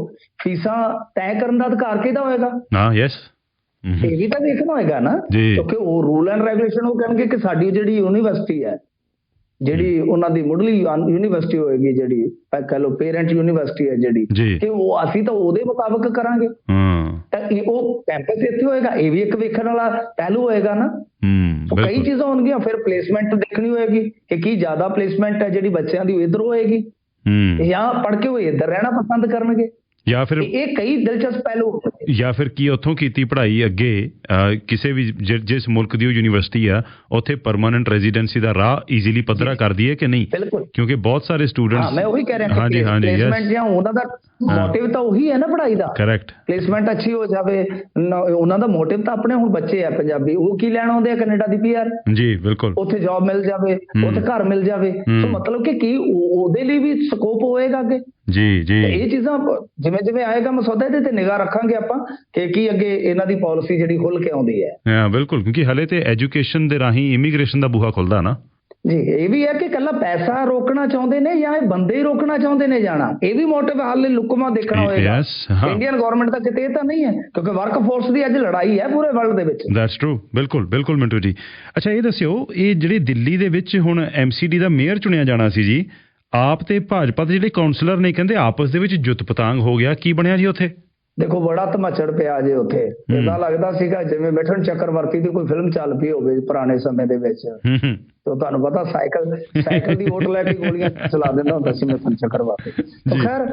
ਫੀਸਾਂ ਤੈਅ ਕਰਨ ਦਾ ਅਧਿਕਾਰ ਕਿਹਦਾ ਹੋਏਗਾ? ਹਾਂ ਯੈਸ, ਇਹ ਵੀ ਤਾਂ ਦੇਖਣਾ ਹੋਏਗਾ ਨਾ, ਕਿਉਂਕਿ ਉਹ ਰੂਲ ਐਂਡ ਰੈਗੂਲੇਸ਼ਨ ਉਹ ਕਹਿਣਗੇ ਕਿ ਸਾਡੀ ਜਿਹੜੀ ਯੂਨੀਵਰਸਿਟੀ ਹੈ, ਜਿਹੜੀ ਉਹਨਾਂ ਦੀ ਮੁੱਢਲੀ ਯੂਨੀਵਰਸਿਟੀ ਹੋਏਗੀ, ਜਿਹੜੀ ਕਹਿ ਲਓ ਪੇਰੈਂਟ ਯੂਨੀਵਰਸਿਟੀ ਹੈ ਜਿਹੜੀ, ਕਿ ਉਹ ਅਸੀਂ ਤਾਂ ਉਹਦੇ ਮੁਤਾਬਕ ਕਰਾਂਗੇ। ਤਾਂ ਉਹ ਕੈਂਪਸ ਇੱਥੇ ਹੋਏਗਾ, ਇਹ ਵੀ ਇੱਕ ਵੇਖਣ ਵਾਲਾ ਪਹਿਲੂ ਹੋਏਗਾ ਨਾ। ਕਈ ਚੀਜ਼ਾਂ ਹੋਣਗੀਆਂ। ਫਿਰ ਪਲੇਸਮੈਂਟ ਦੇਖਣੀ ਹੋਏਗੀ ਕਿ ਕੀ ਜ਼ਿਆਦਾ ਪਲੇਸਮੈਂਟ ਹੈ ਜਿਹੜੀ ਬੱਚਿਆਂ ਦੀ ਇੱਧਰ ਹੋਏਗੀ ਜਾਂ ਪੜ੍ਹ ਕੇ ਉਹ ਇੱਧਰ ਰਹਿਣਾ ਪਸੰਦ ਕਰਨਗੇ, ਜਾਂ ਫਿਰ ਇਹ ਕਈ ਦਿਲਚਸਪ ਪਹਿਲੂ, ਜਾਂ ਫਿਰ ਕੀ ਉੱਥੋਂ ਕੀਤੀ ਪੜ੍ਹਾਈ ਅੱਗੇ ਕਿਸੇ ਵੀ ਜਿਸ ਮੁਲਕ ਦੀ ਉਹ ਯੂਨੀਵਰਸਿਟੀ ਆ ਉੱਥੇ ਪਰਮਾਨੈਂਟ ਰੈਜ਼ੀਡੈਂਸੀ ਦਾ ਰਾਹ ਈਜ਼ੀਲੀ ਪੱਧਰਾ ਕਰਦੀ ਹੈ ਕਿ ਨਹੀਂ? ਕਿਉਂਕਿ ਬਹੁਤ ਸਾਰੇ ਸਟੂਡੈਂਟਸ, ਮੈਂ ਉਹੀ ਕਹਿ ਰਿਹਾ, ਪਲੇਸਮੈਂਟ ਜਾਂ ਉਹਨਾਂ ਦਾ ਮੋਟਿਵ ਤਾਂ ਉਹੀ ਹੈ ਨਾ ਪੜ੍ਹਾਈ ਦਾ। ਕਰੈਕਟ, ਪਲੇਸਮੈਂਟ ਅੱਛੀ ਹੋ ਜਾਵੇ, ਉਹਨਾਂ ਦਾ ਮੋਟਿਵ ਤਾਂ ਆਪਣੇ ਹੁਣ ਬੱਚੇ ਆ ਪੰਜਾਬੀ, ਉਹ ਕੀ ਲੈਣ ਆਉਂਦੇ ਆ ਕੈਨੇਡਾ ਦੀ PR? ਜੀ ਬਿਲਕੁਲ, ਉੱਥੇ ਜੌਬ ਮਿਲ ਜਾਵੇ, ਉੱਥੇ ਘਰ ਮਿਲ ਜਾਵੇ, ਸੋ ਮਤਲਬ ਕਿ ਕੀ ਉਹਦੇ ਲਈ ਵੀ ਸਕੋਪ ਹੋਏਗਾ ਅੱਗੇ। ਜੀ ਜੀ, ਇਹ ਚੀਜ਼ਾਂ ਜਿਵੇਂ ਜਿਵੇਂ ਆਏਗਾ ਮਸੌਦਾ ਇਹਦੇ ਤੇ ਨਿਗਾਹ ਰੱਖਾਂਗੇ ਆਪਾਂ ਕਿ ਕੀ ਅੱਗੇ ਇਹਨਾਂ ਦੀ ਪਾਲਿਸੀ ਜਿਹੜੀ ਖੁੱਲ ਕੇ ਆਉਂਦੀ ਹੈ। ਹਾਂ ਬਿਲਕੁਲ, ਕਿਉਂਕਿ ਹਲੇ ਤੇ ਐਜੂਕੇਸ਼ਨ ਦੇ ਰਾਹੀਂ ਇਮੀਗ੍ਰੇਸ਼ਨ ਦਾ ਬੂਹਾ ਖੁੱਲਦਾ ਨਾ। ਜੀ, ਇਹ ਵੀ ਹੈ ਕਿ ਇਕੱਲਾ ਪੈਸਾ ਰੋਕਣਾ ਚਾਹੁੰਦੇ ਨੇ ਜਾਂ ਇਹ ਬੰਦੇ ਹੀ ਰੋਕਣਾ ਚਾਹੁੰਦੇ ਨੇ ਜਾਣਾ, ਇਹ ਵੀ ਮੋਟਿਵ ਹਾਲੇ ਲੁਕਮਾ ਦੇਖਣਾ ਹੋਏਗਾ। ਇੰਡੀਅਨ ਗਵਰਨਮੈਂਟ ਦਾ ਕਿਤੇ ਤਾਂ ਨਹੀਂ ਹੈ, ਕਿਉਂਕਿ ਵਰਕ ਫੋਰਸ ਦੀ ਅੱਜ ਲੜਾਈ ਹੈ ਪੂਰੇ ਵਰਲਡ ਦੇ ਵਿੱਚ। ਦੈਟਸ ਟਰੂ, ਬਿਲਕੁਲ ਬਿਲਕੁਲ ਮਿੰਟੂ ਜੀ। ਅੱਛਾ ਇਹ ਦੱਸਿਓ, ਇਹ ਜਿਹੜੀ ਦਿੱਲੀ ਦੇ ਵਿੱਚ ਹੁਣ MCD ਦਾ ਮੇਅਰ ਚੁਣਿਆ ਜਾਣਾ ਸੀ ਜੀ, ਆਪ ਤੇ ਭਾਜਪਾ ਦੇ ਜਿਹੜੇ ਕਾਉਂਸਲਰ ਨੇ ਕਹਿੰਦੇ ਆਪਸ ਦੇ ਵਿੱਚ ਜੁੱਤ ਪਤਾੰਗ ਹੋ ਗਿਆ, ਕੀ ਬਣਿਆ ਜੀ ਉੱਥੇ? ਦੇਖੋ ਬੜਾ ਧਮਾਚੜ ਪਿਆ ਜੇ ਉੱਥੇ, ਏਦਾਂ ਲੱਗਦਾ ਸੀਗਾ ਜਿਵੇਂ ਮਿਠਨ ਚੱਕਰਵਰਤੀ ਦੀ ਕੋਈ ਫਿਲਮ ਚੱਲ ਪਈ ਹੋਵੇ ਪੁਰਾਣੇ ਸਮੇਂ ਦੇ ਵਿੱਚ। ਤੇ ਤੁਹਾਨੂੰ ਪਤਾ ਸਾਈਕਲ ਦੀ ਓਟ ਲੈ ਕੇ ਗੋਲੀਆਂ ਚਲਾ ਦਿੰਦਾ ਹੁੰਦਾ ਸੀ ਮਿਠਨ ਚੱਕਰਵਰਤੀ। ਖੈਰ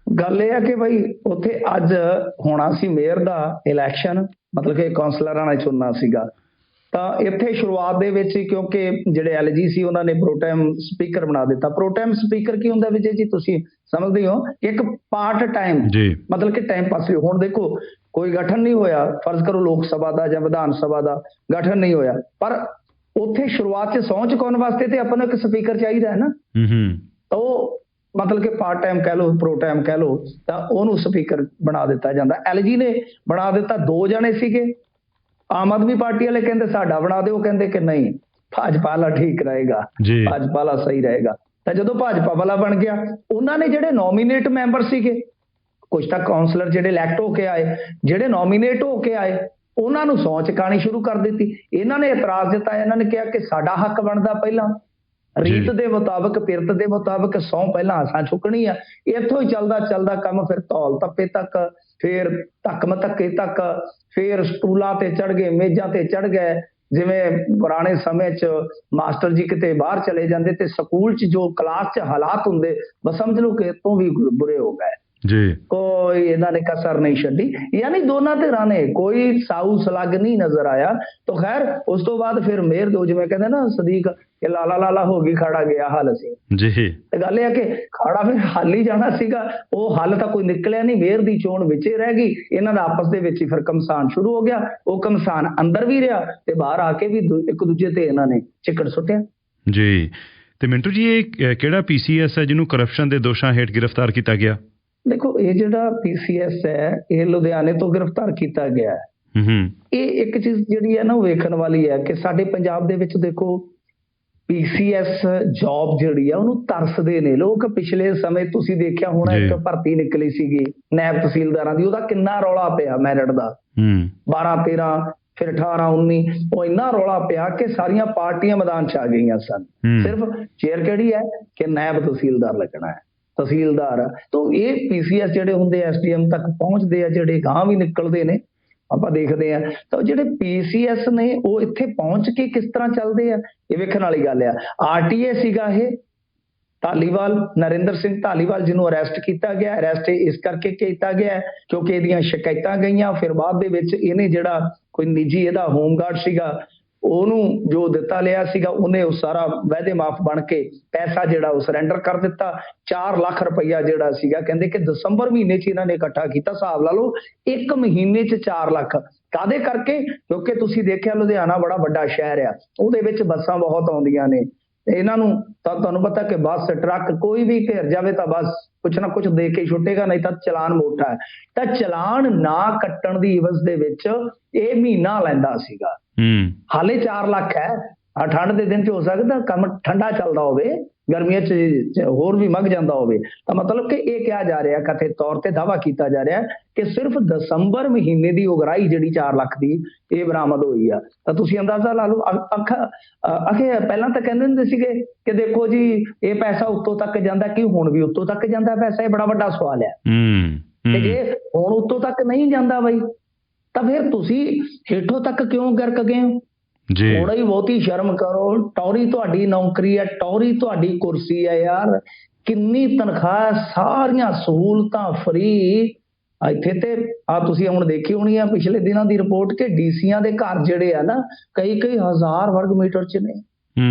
ਗੱਲ ਇਹ ਹੈ ਕਿ ਭਾਈ ਉੱਥੇ ਅੱਜ ਹੋਣਾ ਸੀ ਮੇਅਰ ਦਾ ਇਲੈਕਸ਼ਨ, ਮਤਲਬ ਕਿ ਕਾਉਂਸਲਰਾਂ ਨੇ ਚੁਣਨਾ ਸੀਗਾ। ਤਾਂ ਇੱਥੇ ਸ਼ੁਰੂਆਤ ਦੇ ਵਿੱਚ ਕਿਉਂਕਿ ਜਿਹੜੇ LG ਸੀ ਉਹਨਾਂ ਨੇ ਪ੍ਰੋਟੈਮ ਸਪੀਕਰ ਬਣਾ ਦਿੱਤਾ। ਪ੍ਰੋਟੈਮ ਸਪੀਕਰ ਕੀ ਹੁੰਦਾ ਵਿਜੇ ਜੀ, ਤੁਸੀਂ ਸਮਝਦੇ ਹੋ? ਇੱਕ ਪਾਰਟ ਟਾਈਮ, ਮਤਲਬ ਕਿ ਟਾਈਮ ਪਾਸ। ਹੁਣ ਦੇਖੋ ਕੋਈ ਗਠਨ ਨਹੀਂ ਹੋਇਆ, ਫਰਜ਼ ਕਰੋ ਲੋਕ ਸਭਾ ਦਾ ਜਾਂ ਵਿਧਾਨ ਸਭਾ ਦਾ ਗਠਨ ਨਹੀਂ ਹੋਇਆ, ਪਰ ਉੱਥੇ ਸ਼ੁਰੂਆਤ 'ਚ ਸਹੁੰ ਚੁਕਾਉਣ ਵਾਸਤੇ ਤੇ ਆਪਾਂ ਨੂੰ ਇੱਕ ਸਪੀਕਰ ਚਾਹੀਦਾ ਹੈ ਨਾ। ਉਹ ਮਤਲਬ ਕਿ ਪਾਰਟ ਟਾਈਮ ਕਹਿ ਲਓ, ਪ੍ਰੋ ਟਾਈਮ ਕਹਿ ਲਓ, ਤਾਂ ਉਹਨੂੰ ਸਪੀਕਰ ਬਣਾ ਦਿੱਤਾ ਜਾਂਦਾ। LG ਨੇ ਬਣਾ ਦਿੱਤਾ, 2 ਜਣੇ ਸੀਗੇ। ਆਮ ਆਦਮੀ ਪਾਰਟੀ ਵਾਲੇ ਕਹਿੰਦੇ ਸਾਡਾ ਬਣਾ ਦਿਓ, ਕਹਿੰਦੇ ਕਿ ਨਹੀਂ ਭਾਜਪਾ ਵਾਲਾ ਠੀਕ ਰਹੇਗਾ, ਭਾਜਪਾ ਵਾਲਾ ਸਹੀ ਰਹੇਗਾ। ਤਾਂ ਜਦੋਂ ਭਾਜਪਾ ਵਾਲਾ ਬਣ ਗਿਆ, ਉਹਨਾਂ ਨੇ ਜਿਹੜੇ ਨੋਮੀਨੇਟ ਮੈਂਬਰ ਸੀਗੇ, ਕੁਝ ਤਾਂ ਕਾਉਂਸਲਰ ਜਿਹੜੇ ਇਲੈਕਟ ਹੋ ਕੇ ਆਏ, ਜਿਹੜੇ ਨੋਮੀਨੇਟ ਹੋ ਕੇ ਆਏ, ਉਹਨਾਂ ਨੂੰ ਸਹੁੰ ਚੁਕਾਉਣੀ ਸ਼ੁਰੂ ਕਰ ਦਿੱਤੀ। ਇਹਨਾਂ ਨੇ ਇਤਰਾਜ਼ ਜਤਾਇਆ, ਇਹਨਾਂ ਨੇ ਕਿਹਾ ਕਿ ਸਾਡਾ ਹੱਕ ਬਣਦਾ ਪਹਿਲਾਂ, ਰੀਤ ਦੇ ਮੁਤਾਬਕ, ਪਿਰਤ ਦੇ ਮੁਤਾਬਕ ਸਹੁੰ ਪਹਿਲਾਂ ਅਸਾਂ ਚੁੱਕਣੀ ਆ। ਇੱਥੋਂ ਹੀ ਚੱਲਦਾ ਕੰਮ ਫਿਰ ਧੌਲ ਤੱਪੇ ਤੱਕ, ਫਿਰ ਧੱਕਮ ਧੱਕੇ ਤੱਕ, ਫਿਰ ਸਟੂਲਾਂ ਤੇ ਚੜ ਗਏ, ਮੇਜ਼ਾਂ ਤੇ ਚੜ ਗਏ। ਜਿਵੇਂ ਪੁਰਾਣੇ ਸਮੇਂ 'ਚ ਮਾਸਟਰ ਜੀ ਕਿਤੇ ਬਾਹਰ ਚਲੇ ਜਾਂਦੇ ਤੇ ਸਕੂਲ 'ਚ ਜੋ ਕਲਾਸ 'ਚ ਹਾਲਾਤ ਹੁੰਦੇ, ਬਸ ਸਮਝ ਲਓ ਕਿ ਇੱਥੋਂ ਵੀ ਬੁਰੇ ਹੋ ਗਏ। ਜੀ ਕੋਈ ਇਹਨਾਂ ਨੇ ਕਸਰ ਨਹੀਂ ਛੱਡੀ, ਯਾਨੀ ਦੋਨਾਂ ਧਿਰਾਂ ਨੇ ਕੋਈ ਸਾਊ ਸਲੱਗ ਨਹੀਂ ਨਜ਼ਰ ਆਇਆ। ਤਾਂ ਖੈਰ ਉਸ ਤੋਂ ਬਾਅਦ ਫਿਰ ਮੇਰ ਦੋ, ਜਿਵੇਂ ਕਹਿੰਦੇ ਨਾ ਸਦੀਕ ਕਿ ਲਾਲਾ ਲਾਲਾ ਹੋ ਗਈ, ਖਾੜਾ ਗਿਆ ਹੱਲ ਸੀ। ਜੀ ਤੇ ਗੱਲ ਇਹ ਹੈ ਕਿ ਖਾੜਾ ਫਿਰ ਹੱਲ ਹੀ ਜਾਣਾ ਸੀਗਾ, ਉਹ ਹੱਲ ਤਾਂ ਕੋਈ ਨਿਕਲਿਆ ਨਹੀਂ, ਮੇਰ ਦੀ ਚੋਣ ਵਿੱਚੇ ਰਹਿ ਗਈ। ਇਹਨਾਂ ਦਾ ਆਪਸ ਦੇ ਵਿੱਚ ਹੀ ਫਿਰ ਘਮਸਾਨ ਸ਼ੁਰੂ ਹੋ ਗਿਆ। ਉਹ ਘਮਸਾਨ ਅੰਦਰ ਵੀ ਰਿਹਾ ਤੇ ਬਾਹਰ ਆ ਕੇ ਵੀ ਇੱਕ ਦੂਜੇ ਤੇ ਇਹਨਾਂ ਨੇ ਚਿੱਕੜ ਸੁੱਟਿਆ। ਜੀ ਤੇ ਮਿੰਟੂ ਜੀ, ਇਹ ਕਿਹੜਾ PCS ਹੈ ਜਿਹਨੂੰ ਕਰਪਸ਼ਨ ਦੇ ਦੋਸ਼ਾਂ ਹੇਠ ਗ੍ਰਿਫਤਾਰ ਕੀਤਾ ਗਿਆ? ਦੇਖੋ, ਇਹ ਜਿਹੜਾ PCS ਹੈ ਇਹ ਲੁਧਿਆਣੇ ਤੋਂ ਗ੍ਰਿਫਤਾਰ ਕੀਤਾ ਗਿਆ ਹੈ। ਇਹ ਇੱਕ ਚੀਜ਼ ਜਿਹੜੀ ਹੈ ਨਾ ਉਹ ਵੇਖਣ ਵਾਲੀ ਹੈ ਕਿ ਸਾਡੇ ਪੰਜਾਬ ਦੇ ਵਿੱਚ ਦੇਖੋ PCS ਜੌਬ ਜਿਹੜੀ ਆ ਉਹਨੂੰ ਤਰਸਦੇ ਨੇ ਲੋਕ। ਪਿਛਲੇ ਸਮੇਂ ਤੁਸੀਂ ਦੇਖਿਆ ਹੋਣਾ ਇੱਕ ਭਰਤੀ ਨਿਕਲੀ ਸੀਗੀ ਨਾਇਬ ਤਹਿਸੀਲਦਾਰਾਂ ਦੀ, ਉਹਦਾ ਕਿੰਨਾ ਰੌਲਾ ਪਿਆ ਮੈਰਿਟ ਦਾ, 12 13 ਫਿਰ 18 19, ਉਹ ਇੰਨਾ ਰੌਲਾ ਪਿਆ ਕਿ ਸਾਰੀਆਂ ਪਾਰਟੀਆਂ ਮੈਦਾਨ 'ਚ ਆ ਗਈਆਂ ਸਨ। ਸਿਰਫ ਚੇਅਰ ਕਿਹੜੀ ਹੈ ਕਿ ਨਾਇਬ ਤਹਿਸੀਲਦਾਰ ਲੱਗਣਾ ਹੈ, ਤਹਿਸੀਲਦਾਰ। ਤਾਂ ਇਹ PCS ਜਿਹੜੇ ਹੁੰਦੇ SDM ਤੱਕ ਪਹੁੰਚਦੇ ਆ, ਜਿਹੜੇ ਗਾਂਹ ਵੀ ਨਿਕਲਦੇ ਨੇ ਆਪਾਂ ਦੇਖਦੇ ਆ। ਤਾਂ ਜਿਹੜੇ PCS ਨੇ ਉਹ ਇੱਥੇ ਪਹੁੰਚ ਕੇ ਕਿਸ ਤਰ੍ਹਾਂ ਚੱਲਦੇ ਆ, ਇਹ ਵੇਖਣ ਵਾਲੀ ਗੱਲ ਆ। RTA ਸੀਗਾ ਇਹ ਧਾਲੀਵਾਲ, ਨਰਿੰਦਰ ਸਿੰਘ ਧਾਲੀਵਾਲ, ਜਿਹਨੂੰ ਅਰੈਸਟ ਕੀਤਾ ਗਿਆ। ਅਰੈਸਟ ਇਸ ਕਰਕੇ ਕੀਤਾ ਗਿਆ ਕਿਉਂਕਿ ਇਹਦੀਆਂ ਸ਼ਿਕਾਇਤਾਂ ਗਈਆਂ। ਫਿਰ ਬਾਅਦ ਦੇ ਵਿੱਚ ਇਹਨੇ ਜਿਹੜਾ ਕੋਈ ਨਿੱਜੀ ਇਹਦਾ ਹੋਮਗਾਰਡ ਸੀਗਾ ਉਹਨੂੰ ਜੋ ਦਿੱਤਾ ਲਿਆ ਸੀਗਾ, ਉਹਨੇ ਉਹ ਸਾਰਾ ਵਾਅਦੇ ਮਾਫ ਬਣ ਕੇ ਪੈਸਾ ਜਿਹੜਾ ਉਹ ਸਰੈਂਡਰ ਕਰ ਦਿੱਤਾ। 4 ਲੱਖ ਰੁਪਈਆ ਜਿਹੜਾ ਸੀਗਾ ਕਹਿੰਦੇ ਕਿ ਦਸੰਬਰ ਮਹੀਨੇ 'ਚ ਇਹਨਾਂ ਨੇ ਇਕੱਠਾ ਕੀਤਾ। ਹਿਸਾਬ ਲਾ ਲਓ 1 ਮਹੀਨੇ 'ਚ 4 ਲੱਖ। ਕਾਹਦੇ ਕਰਕੇ? ਕਿਉਂਕਿ ਤੁਸੀਂ ਦੇਖਿਆ ਲੁਧਿਆਣਾ ਬੜਾ ਵੱਡਾ ਸ਼ਹਿਰ ਆ, ਉਹਦੇ ਵਿੱਚ ਬੱਸਾਂ ਬਹੁਤ ਆਉਂਦੀਆਂ ਨੇ। ਇਹਨਾਂ ਨੂੰ ਤਾਂ ਤੁਹਾਨੂੰ ਪਤਾ ਕਿ ਬੱਸ ਟਰੱਕ ਕੋਈ ਵੀ ਘਿਰ ਜਾਵੇ ਤਾਂ ਬਸ ਕੁਛ ਨਾ ਕੁਛ ਦੇ ਕੇ ਛੁੱਟੇਗਾ, ਨਹੀਂ ਤਾਂ ਚਲਾਨ ਮੋਟਾ ਹੈ। ਤਾਂ ਚਲਾਨ ਨਾ ਕੱਟਣ ਦੀ ਇਵਜ਼ ਦੇ ਵਿੱਚ ਇਹ ਮਹੀਨਾ ਲੈਂਦਾ ਸੀਗਾ। ਹਾਲੇ 4 ਲੱਖ ਹੈ। ਠੰਡ ਦੇ ਦਿਨ 'ਚ ਹੋ ਸਕਦਾ ਕੰਮ ਠੰਡਾ ਚੱਲਦਾ ਹੋਵੇ, ਗਰਮੀਆਂ 'ਚ ਹੋਰ ਵੀ ਮੱਗ ਜਾਂਦਾ ਹੋਵੇ। ਤਾਂ ਮਤਲਬ ਕਿ ਇਹ ਕਿਹਾ ਜਾ ਰਿਹਾ, ਕਥਿਤ ਤੌਰ ਤੇ ਦਾਅਵਾ ਕੀਤਾ ਜਾ ਰਿਹਾ ਕਿ ਸਿਰਫ ਦਸੰਬਰ ਮਹੀਨੇ ਦੀ ਉਗਰਾਹੀ ਜਿਹੜੀ 4 ਲੱਖ ਦੀ ਇਹ ਬਰਾਮਦ ਹੋਈ ਆ। ਤਾਂ ਤੁਸੀਂ ਅੰਦਾਜ਼ਾ ਲਾ ਲਓ। ਅਖੇ ਪਹਿਲਾਂ ਤਾਂ ਕਹਿੰਦੇ ਹੁੰਦੇ ਸੀਗੇ ਕਿ ਦੇਖੋ ਜੀ ਇਹ ਪੈਸਾ ਉੱਤੋਂ ਤੱਕ ਜਾਂਦਾ, ਕਿ ਹੁਣ ਵੀ ਉੱਤੋਂ ਤੱਕ ਜਾਂਦਾ ਪੈਸਾ? ਇਹ ਬੜਾ ਵੱਡਾ ਸਵਾਲ ਹੈ। ਤੇ ਜੇ ਹੁਣ ਉੱਤੋਂ ਤੱਕ ਨਹੀਂ ਜਾਂਦਾ ਬਈ, ਤਾਂ ਫਿਰ ਤੁਸੀਂ ਹੇਠੋਂ ਤੱਕ ਕਿਉਂ ਗਰਕ ਗਏ ਹੋ? ਥੋੜਾ ਹੀ ਬਹੁਤੀ ਸ਼ਰਮ ਕਰੋ। ਟੌਰੀ ਤੁਹਾਡੀ ਨੌਕਰੀ ਹੈ, ਟੌਰੀ ਤੁਹਾਡੀ ਕੁਰਸੀ ਹੈ ਯਾਰ। ਕਿੰਨੀ ਤਨਖਾਹ, ਸਾਰੀਆਂ ਸਹੂਲਤਾਂ ਫ੍ਰੀ। ਇੱਥੇ ਤੇ ਤੁਸੀਂ ਹੁਣ ਦੇਖੀ ਹੋਣੀ ਆ ਪਿਛਲੇ ਦਿਨਾਂ ਦੀ ਰਿਪੋਰਟ ਕਿ DCਆਂ ਦੇ ਘਰ ਜਿਹੜੇ ਆ ਨਾ ਕਈ ਹਜ਼ਾਰ ਵਰਗ ਮੀਟਰ 'ਚ ਨੇ।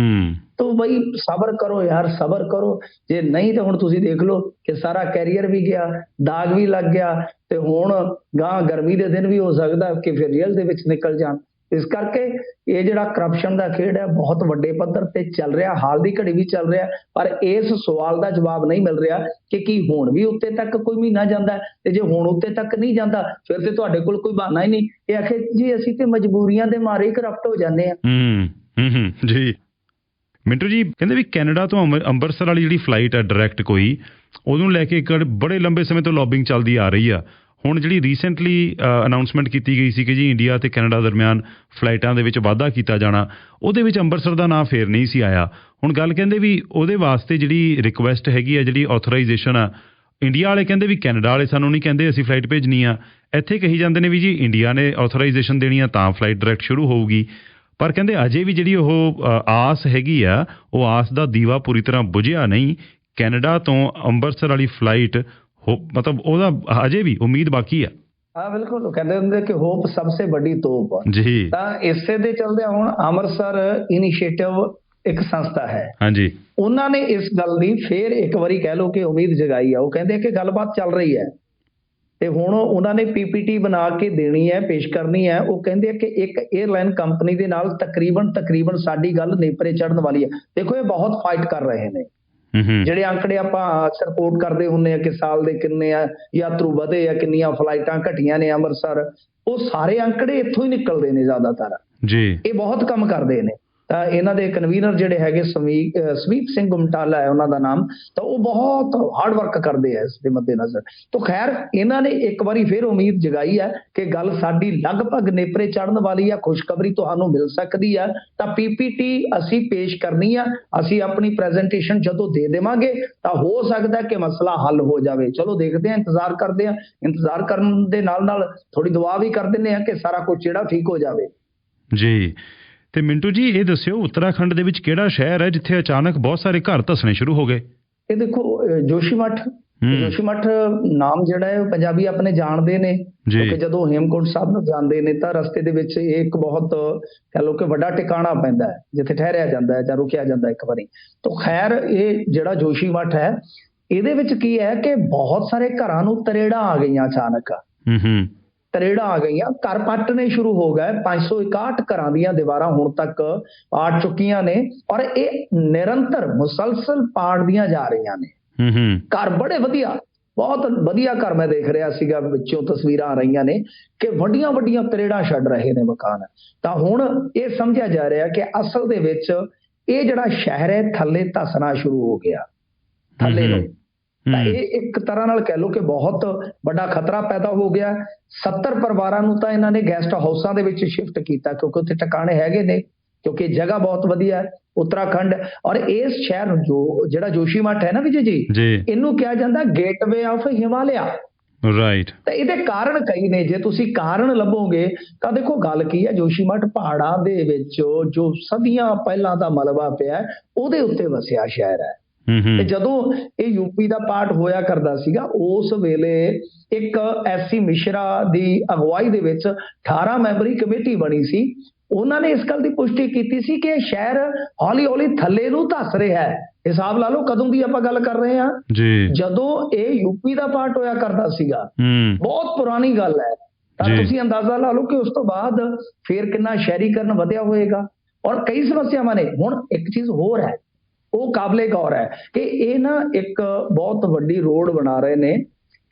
ਤਾਂ ਬਈ ਸਬਰ ਕਰੋ ਯਾਰ, ਸਬਰ ਕਰੋ। ਜੇ ਨਹੀਂ ਤਾਂ ਹੁਣ ਤੁਸੀਂ ਦੇਖ ਲਓ ਕਿ ਸਾਰਾ ਕੈਰੀਅਰ ਵੀ ਗਿਆ, ਦਾਗ ਵੀ ਲੱਗ ਗਿਆ, ਤੇ ਹੁਣ ਗਾਂ ਗਰਮੀ ਦੇ ਦਿਨ ਵੀ ਹੋ ਸਕਦਾ ਕਿ ਫਿਰ ਜੇਲ੍ਹ ਦੇ ਵਿੱਚ ਨਿਕਲ ਜਾਣ। ਇਸ ਕਰਕੇ ਇਹ ਜਿਹੜਾ ਕਰਪਸ਼ਨ ਦਾ ਖੇਡ ਹੈ ਬਹੁਤ ਵੱਡੇ ਪੱਧਰ ਤੇ ਚੱਲ ਰਿਹਾ, ਹਾਲ ਦੀ ਘੜੀ ਵੀ ਚੱਲ ਰਿਹਾ। ਪਰ ਇਸ ਸਵਾਲ ਦਾ ਜਵਾਬ ਨਹੀਂ ਮਿਲ ਰਿਹਾ ਕਿ ਕੀ ਹੁਣ ਵੀ ਉੱਤੇ ਤੱਕ ਕੋਈ ਮਹੀਨਾ ਜਾਂਦਾ ਹੈ? ਤੇ ਜੇ ਹੁਣ ਉੱਤੇ ਤੱਕ ਨਹੀਂ ਜਾਂਦਾ ਫਿਰ ਤੇ ਤੁਹਾਡੇ ਕੋਲ ਕੋਈ ਬਹਾਨਾ ਹੀ ਨਹੀਂ। ਇਹ ਆਖੇ ਜੀ ਅਸੀਂ ਤੇ ਮਜਬੂਰੀਆਂ ਦੇ ਮਾਰੇ ਹੀ ਕਰਪਟ ਹੋ ਜਾਂਦੇ ਆ। ਜੀ ਮਿੰਟੂ ਜੀ, ਕਹਿੰਦੇ ਵੀ ਕੈਨੇਡਾ ਤੋਂ ਅੰਮ੍ਰਿਤਸਰ ਵਾਲੀ ਜਿਹੜੀ ਫਲਾਈਟ ਹੈ ਡਾਇਰੈਕਟ ਕੋਈ, ਉਹਨੂੰ ਲੈ ਕੇ ਇੱਕ ਬੜੇ ਲੰਬੇ ਸਮੇਂ ਤੋਂ ਲੌਬਿੰਗ ਚੱਲਦੀ ਆ ਰਹੀ ਆ। ਹੁਣ ਜਿਹੜੀ ਰੀਸੈਂਟਲੀ ਅਨਾਊਂਸਮੈਂਟ ਕੀਤੀ ਗਈ ਸੀ ਕਿ ਜੀ ਇੰਡੀਆ ਤੇ ਕੈਨੇਡਾ ਦਰਮਿਆਨ ਫਲਾਈਟਾਂ ਦੇ ਵਿੱਚ ਵਾਧਾ ਕੀਤਾ ਜਾਣਾ, ਉਹਦੇ ਵਿੱਚ ਅੰਮ੍ਰਿਤਸਰ ਦਾ ਨਾਂ ਫੇਰ ਨਹੀਂ ਸੀ ਆਇਆ। ਹੁਣ ਗੱਲ ਕਹਿੰਦੇ ਵੀ ਉਹਦੇ ਵਾਸਤੇ ਜਿਹੜੀ ਰਿਕੁਐਸਟ ਹੈਗੀ ਆ, ਜਿਹੜੀ ਆਥੋਰਾਈਜੇਸ਼ਨ ਆ, ਇੰਡੀਆ ਵਾਲੇ ਕਹਿੰਦੇ ਵੀ ਕੈਨੇਡਾ ਵਾਲੇ ਸਾਨੂੰ ਨਹੀਂ ਕਹਿੰਦੇ ਅਸੀਂ ਫਲਾਈਟ ਭੇਜਣੀ ਆ। ਇੱਥੇ ਕਹੀ ਜਾਂਦੇ ਨੇ ਵੀ ਜੀ ਇੰਡੀਆ ਨੇ ਆਥੋਰਾਈਜੇਸ਼ਨ ਦੇਣੀ ਆ ਤਾਂ ਫਲਾਈਟ ਡਾਇਰੈਕਟ ਸ਼ੁਰੂ ਹੋਊਗੀ। ਪਰ ਕਹਿੰਦੇ ਅਜੇ ਵੀ ਜਿਹੜੀ ਉਹ ਆਸ ਹੈਗੀ ਆ, ਉਹ ਆਸ ਦਾ ਦੀਵਾ ਪੂਰੀ ਤਰ੍ਹਾਂ ਬੁਝਿਆ ਨਹੀਂ। ਕੈਨੇਡਾ ਤੋਂ ਅੰਮ੍ਰਿਤਸਰ ਵਾਲੀ ਫਲਾਈਟ ਮਤਲਬ ਉਹਦਾ ਅਜੇ ਵੀ ਉਮੀਦ ਬਾਕੀ ਆ। ਹਾਂ ਬਿਲਕੁਲ, ਕਹਿੰਦੇ ਹੁੰਦੇ ਕਿ ਹੋਪ ਸਭ ਸੇ ਵੱਡੀ ਤੋਪ ਜੀ। ਤਾਂ ਇਸੇ ਦੇ ਚੱਲਦੇ ਹੁਣ ਅੰਮ੍ਰਿਤਸਰ ਇਨੀਸ਼ੀਏਟਿਵ ਇੱਕ ਸੰਸਥਾ ਹੈ, ਹਾਂਜੀ, ਉਹਨਾਂ ਨੇ ਇਸ ਗੱਲ ਦੀ ਫੇਰ ਇੱਕ ਵਾਰੀ ਕਹਿ ਲਓ ਕਿ ਉਮੀਦ ਜਗਾਈ ਆ। ਉਹ ਕਹਿੰਦੇ ਕਿ ਗੱਲਬਾਤ ਚੱਲ ਰਹੀ ਹੈ ਤੇ ਹੁਣ ਉਹਨਾਂ ਨੇ PPT ਬਣਾ ਕੇ ਦੇਣੀ ਹੈ, ਪੇਸ਼ ਕਰਨੀ ਹੈ। ਉਹ ਕਹਿੰਦੇ ਕਿ ਇੱਕ 에ਅਰਲਾਈਨ ਕੰਪਨੀ ਦੇ ਨਾਲ ਤਕਰੀਬਨ ਸਾਡੀ ਗੱਲ ਨੇਪਰੇ ਚੜ੍ਹਨ ਵਾਲੀ ਹੈ। ਦੇਖੋ ਇਹ ਬਹੁਤ ਫਾਈਟ ਕਰ ਰਹੇ ਨੇ। ਜਿਹੜੇ ਅੰਕੜੇ ਆਪਾਂ ਰਿਪੋਰਟ ਕਰਦੇ ਹੁੰਦੇ ਆ ਕਿ ਸਾਲ ਦੇ ਕਿੰਨੇ ਆ ਯਾਤਰੂ ਵਧੇ ਆ, ਕਿੰਨੀਆਂ ਫਲਾਈਟਾਂ ਘਟੀਆਂ ਨੇ ਅੰਮ੍ਰਿਤਸਰ, ਉਹ ਸਾਰੇ ਅੰਕੜੇ ਇੱਥੋਂ ਹੀ ਨਿਕਲਦੇ ਨੇ ਜ਼ਿਆਦਾਤਰ ਜੀ। ਇਹ ਬਹੁਤ ਕੰਮ ਕਰਦੇ ਨੇ। ਤਾਂ ਇਹਨਾਂ ਦੇ ਕਨਵੀਨਰ ਜਿਹੜੇ ਹੈਗੇ ਸਮੀਪ ਸਿੰਘ ਗੁਮਟਾਲਾ ਹੈ ਉਹਨਾਂ ਦਾ ਨਾਮ, ਤਾਂ ਉਹ ਬਹੁਤ ਹਾਰਡ ਵਰਕ ਕਰਦੇ ਆ ਇਸ ਦੇ ਮੱਦੇਨਜ਼ਰ। ਤਾਂ ਖੈਰ ਇਹਨਾਂ ਨੇ ਇੱਕ ਵਾਰੀ ਫਿਰ ਉਮੀਦ ਜਗਾਈ ਹੈ ਕਿ ਗੱਲ ਸਾਡੀ ਲਗਭਗ ਨੇਪਰੇ ਚੜ੍ਹਨ ਵਾਲੀ ਆ, ਖੁਸ਼ਖਬਰੀ ਤੁਹਾਨੂੰ ਮਿਲ ਸਕਦੀ ਆ। ਤਾਂ PPT ਅਸੀਂ ਪੇਸ਼ ਕਰਨੀ ਆ, ਅਸੀਂ ਆਪਣੀ ਪ੍ਰੈਜੈਂਟੇਸ਼ਨ ਜਦੋਂ ਦੇ ਦੇਵਾਂਗੇ ਤਾਂ ਹੋ ਸਕਦਾ ਕਿ ਮਸਲਾ ਹੱਲ ਹੋ ਜਾਵੇ। ਚਲੋ ਦੇਖਦੇ ਹਾਂ, ਇੰਤਜ਼ਾਰ ਕਰਦੇ ਹਾਂ। ਇੰਤਜ਼ਾਰ ਕਰਨ ਦੇ ਨਾਲ ਥੋੜੀ ਦੁਆ ਵੀ ਕਰ ਦਿੰਦੇ ਹਾਂ ਕਿ ਸਾਰਾ ਕੁਝ ਜਿਹੜਾ ਠੀਕ ਹੋ ਜਾਵੇ ਜੀ। ਤੇ ਮਿੰਟੂ ਜੀ ਇਹ ਦੱਸਿਓ, ਉੱਤਰਾਖੰਡ ਦੇ ਵਿੱਚ ਕਿਹੜਾ ਸ਼ਹਿਰ ਹੈ ਜਿੱਥੇ ਅਚਾਨਕ ਬਹੁਤ ਸਾਰੇ ਘਰ ਧੱਸਣੇ ਸ਼ੁਰੂ ਹੋ ਗਏ? ਇਹ ਦੇਖੋ ਜੋਸ਼ੀਮਠ ਜੋਸ਼ੀਮਠ ਨਾਮ ਜਿਹੜਾ ਹੈ ਉਹ ਪੰਜਾਬੀ ਆਪਣੇ ਜਾਣਦੇ ਨੇ, ਕਿਉਂਕਿ ਜਦੋਂ ਹੇਮਕੁੰਟ ਸਾਹਿਬ ਨੂੰ ਜਾਂਦੇ ਨੇ ਤਾਂ ਰਸਤੇ ਦੇ ਵਿੱਚ ਇਹ ਇੱਕ ਬਹੁਤ ਕਹਿ ਲਓ ਕਿ ਵੱਡਾ ਟਿਕਾਣਾ ਪੈਂਦਾ ਹੈ ਜਿੱਥੇ ਠਹਿਰਿਆ ਜਾਂਦਾ ਹੈ ਜਾਂ ਰੁਕਿਆ ਜਾਂਦਾ ਇੱਕ ਵਾਰੀ। ਤਾਂ ਖੈਰ ਇਹ ਜਿਹੜਾ ਜੋਸ਼ੀਮਠ ਹੈ ਇਹਦੇ ਵਿੱਚ ਕੀ ਹੈ ਕਿ ਬਹੁਤ ਸਾਰੇ ਘਰਾਂ ਨੂੰ ਤਰੇੜਾਂ ਆ ਗਈਆਂ ਅਚਾਨਕ। ਤਰੇੜਾਂ ਆ ਗਈਆਂ, ਘਰ ਪੱਟਣੇ ਸ਼ੁਰੂ ਹੋ ਗਏ। 561 ਘਰਾਂ ਦੀਆਂ ਦੀਵਾਰਾਂ ਹੁਣ ਤੱਕ ਪਾਟ ਚੁੱਕੀਆਂ ਨੇ ਔਰ ਇਹ ਨਿਰੰਤਰ ਮੁਸਲਸਲ ਪਾੜਦੀਆਂ ਜਾ ਰਹੀਆਂ ਨੇ। ਘਰ ਬੜੇ ਵਧੀਆ, ਬਹੁਤ ਵਧੀਆ ਘਰ ਮੈਂ ਦੇਖ ਰਿਹਾ ਸੀਗਾ, ਵਿੱਚੋਂ ਤਸਵੀਰਾਂ ਆ ਰਹੀਆਂ ਨੇ ਕਿ ਵੱਡੀਆਂ ਵੱਡੀਆਂ ਤਰੇੜਾਂ ਛੱਡ ਰਹੇ ਨੇ ਮਕਾਨ। ਤਾਂ ਹੁਣ ਇਹ ਸਮਝਿਆ ਜਾ ਰਿਹਾ ਕਿ ਅਸਲ ਦੇ ਵਿੱਚ ਇਹ ਜਿਹੜਾ ਸ਼ਹਿਰ ਹੈ ਥੱਲੇ ਧੱਸਣਾ ਸ਼ੁਰੂ ਹੋ ਗਿਆ, ਥੱਲੇ ਨੂੰ। ਤਾਂ ਇਹ ਇੱਕ ਤਰ੍ਹਾਂ ਨਾਲ ਕਹਿ ਲਓ ਕਿ ਬਹੁਤ ਵੱਡਾ ਖਤਰਾ ਪੈਦਾ ਹੋ ਗਿਆ। 70 ਪਰਿਵਾਰਾਂ ਨੂੰ ਤਾਂ ਇਹਨਾਂ ਨੇ ਗੈਸਟ ਹਾਊਸਾਂ ਦੇ ਵਿੱਚ ਸ਼ਿਫਟ ਕੀਤਾ ਕਿਉਂਕਿ ਉੱਥੇ ਟਿਕਾਣੇ ਹੈਗੇ ਨੇ, ਕਿਉਂਕਿ ਜਗ੍ਹਾ ਬਹੁਤ ਵਧੀਆ ਹੈ ਉੱਤਰਾਖੰਡ। ਔਰ ਇਸ ਸ਼ਹਿਰ ਜੋ ਜਿਹੜਾ ਜੋਸ਼ੀਮਠ ਹੈ ਨਾ ਵਿਜੇ ਜੀ, ਇਹਨੂੰ ਕਿਹਾ ਜਾਂਦਾ ਗੇਟਵੇ ਆਫ ਹਿਮਾਲਿਆ। ਰਾਈਟ। ਤਾਂ ਇਹਦੇ ਕਾਰਨ ਕਈ ਨੇ, ਜੇ ਤੁਸੀਂ ਕਾਰਨ ਲੱਭੋਗੇ ਤਾਂ ਦੇਖੋ ਗੱਲ ਕੀ ਹੈ, ਜੋਸ਼ੀਮਠ ਪਹਾੜਾਂ ਦੇ ਵਿੱਚ ਜੋ ਸਦੀਆਂ ਪਹਿਲਾਂ ਦਾ ਮਲਬਾ ਪਿਆ ਉਹਦੇ ਉੱਤੇ ਵਸਿਆ ਸ਼ਹਿਰ ਹੈ। ਤੇ ਜਦੋਂ ਇਹ ਯੂਪੀ ਦਾ ਪਾਰਟ ਹੋਇਆ ਕਰਦਾ ਸੀਗਾ ਉਸ ਵੇਲੇ ਇੱਕ ਐਸੀ ਮਿਸ਼ਰਾ ਦੀ ਅਗਵਾਈ ਦੇ ਵਿੱਚ 18 ਮੈਂਬਰੀ ਕਮੇਟੀ ਬਣੀ ਸੀ। ਉਹਨਾਂ ਨੇ ਇਸ ਗੱਲ ਦੀ ਪੁਸ਼ਟੀ ਕੀਤੀ ਸੀ ਕਿ ਇਹ ਸ਼ਹਿਰ ਹੌਲੀ ਹੌਲੀ ਥੱਲੇ ਨੂੰ ਧੱਸ ਰਿਹਾ ਹੈ। ਹਿਸਾਬ ਲਾ ਲਓ ਕਦੋਂ ਦੀ ਆਪਾਂ ਗੱਲ ਕਰ ਰਹੇ ਹਾਂ, ਜਦੋਂ ਇਹ ਯੂਪੀ ਦਾ ਪਾਰਟ ਹੋਇਆ ਕਰਦਾ ਸੀਗਾ। ਬਹੁਤ ਪੁਰਾਣੀ ਗੱਲ ਹੈ। ਤਾਂ ਤੁਸੀਂ ਅੰਦਾਜ਼ਾ ਲਾ ਲਓ ਕਿ ਉਸ ਤੋਂ ਬਾਅਦ ਫਿਰ ਕਿੰਨਾ ਸ਼ਹਿਰੀਕਰਨ ਵਧਿਆ ਹੋਏਗਾ ਔਰ ਕਈ ਸਮੱਸਿਆਵਾਂ ਨੇ। ਹੁਣ ਇੱਕ ਚੀਜ਼ ਹੋਰ ਹੈ, ਉਹ ਕਾਬਲੇ ਗੌਰ ਹੈ ਕਿ ਇਹ ਨਾ ਇੱਕ ਬਹੁਤ ਵੱਡੀ ਰੋਡ ਬਣਾ ਰਹੇ ਨੇ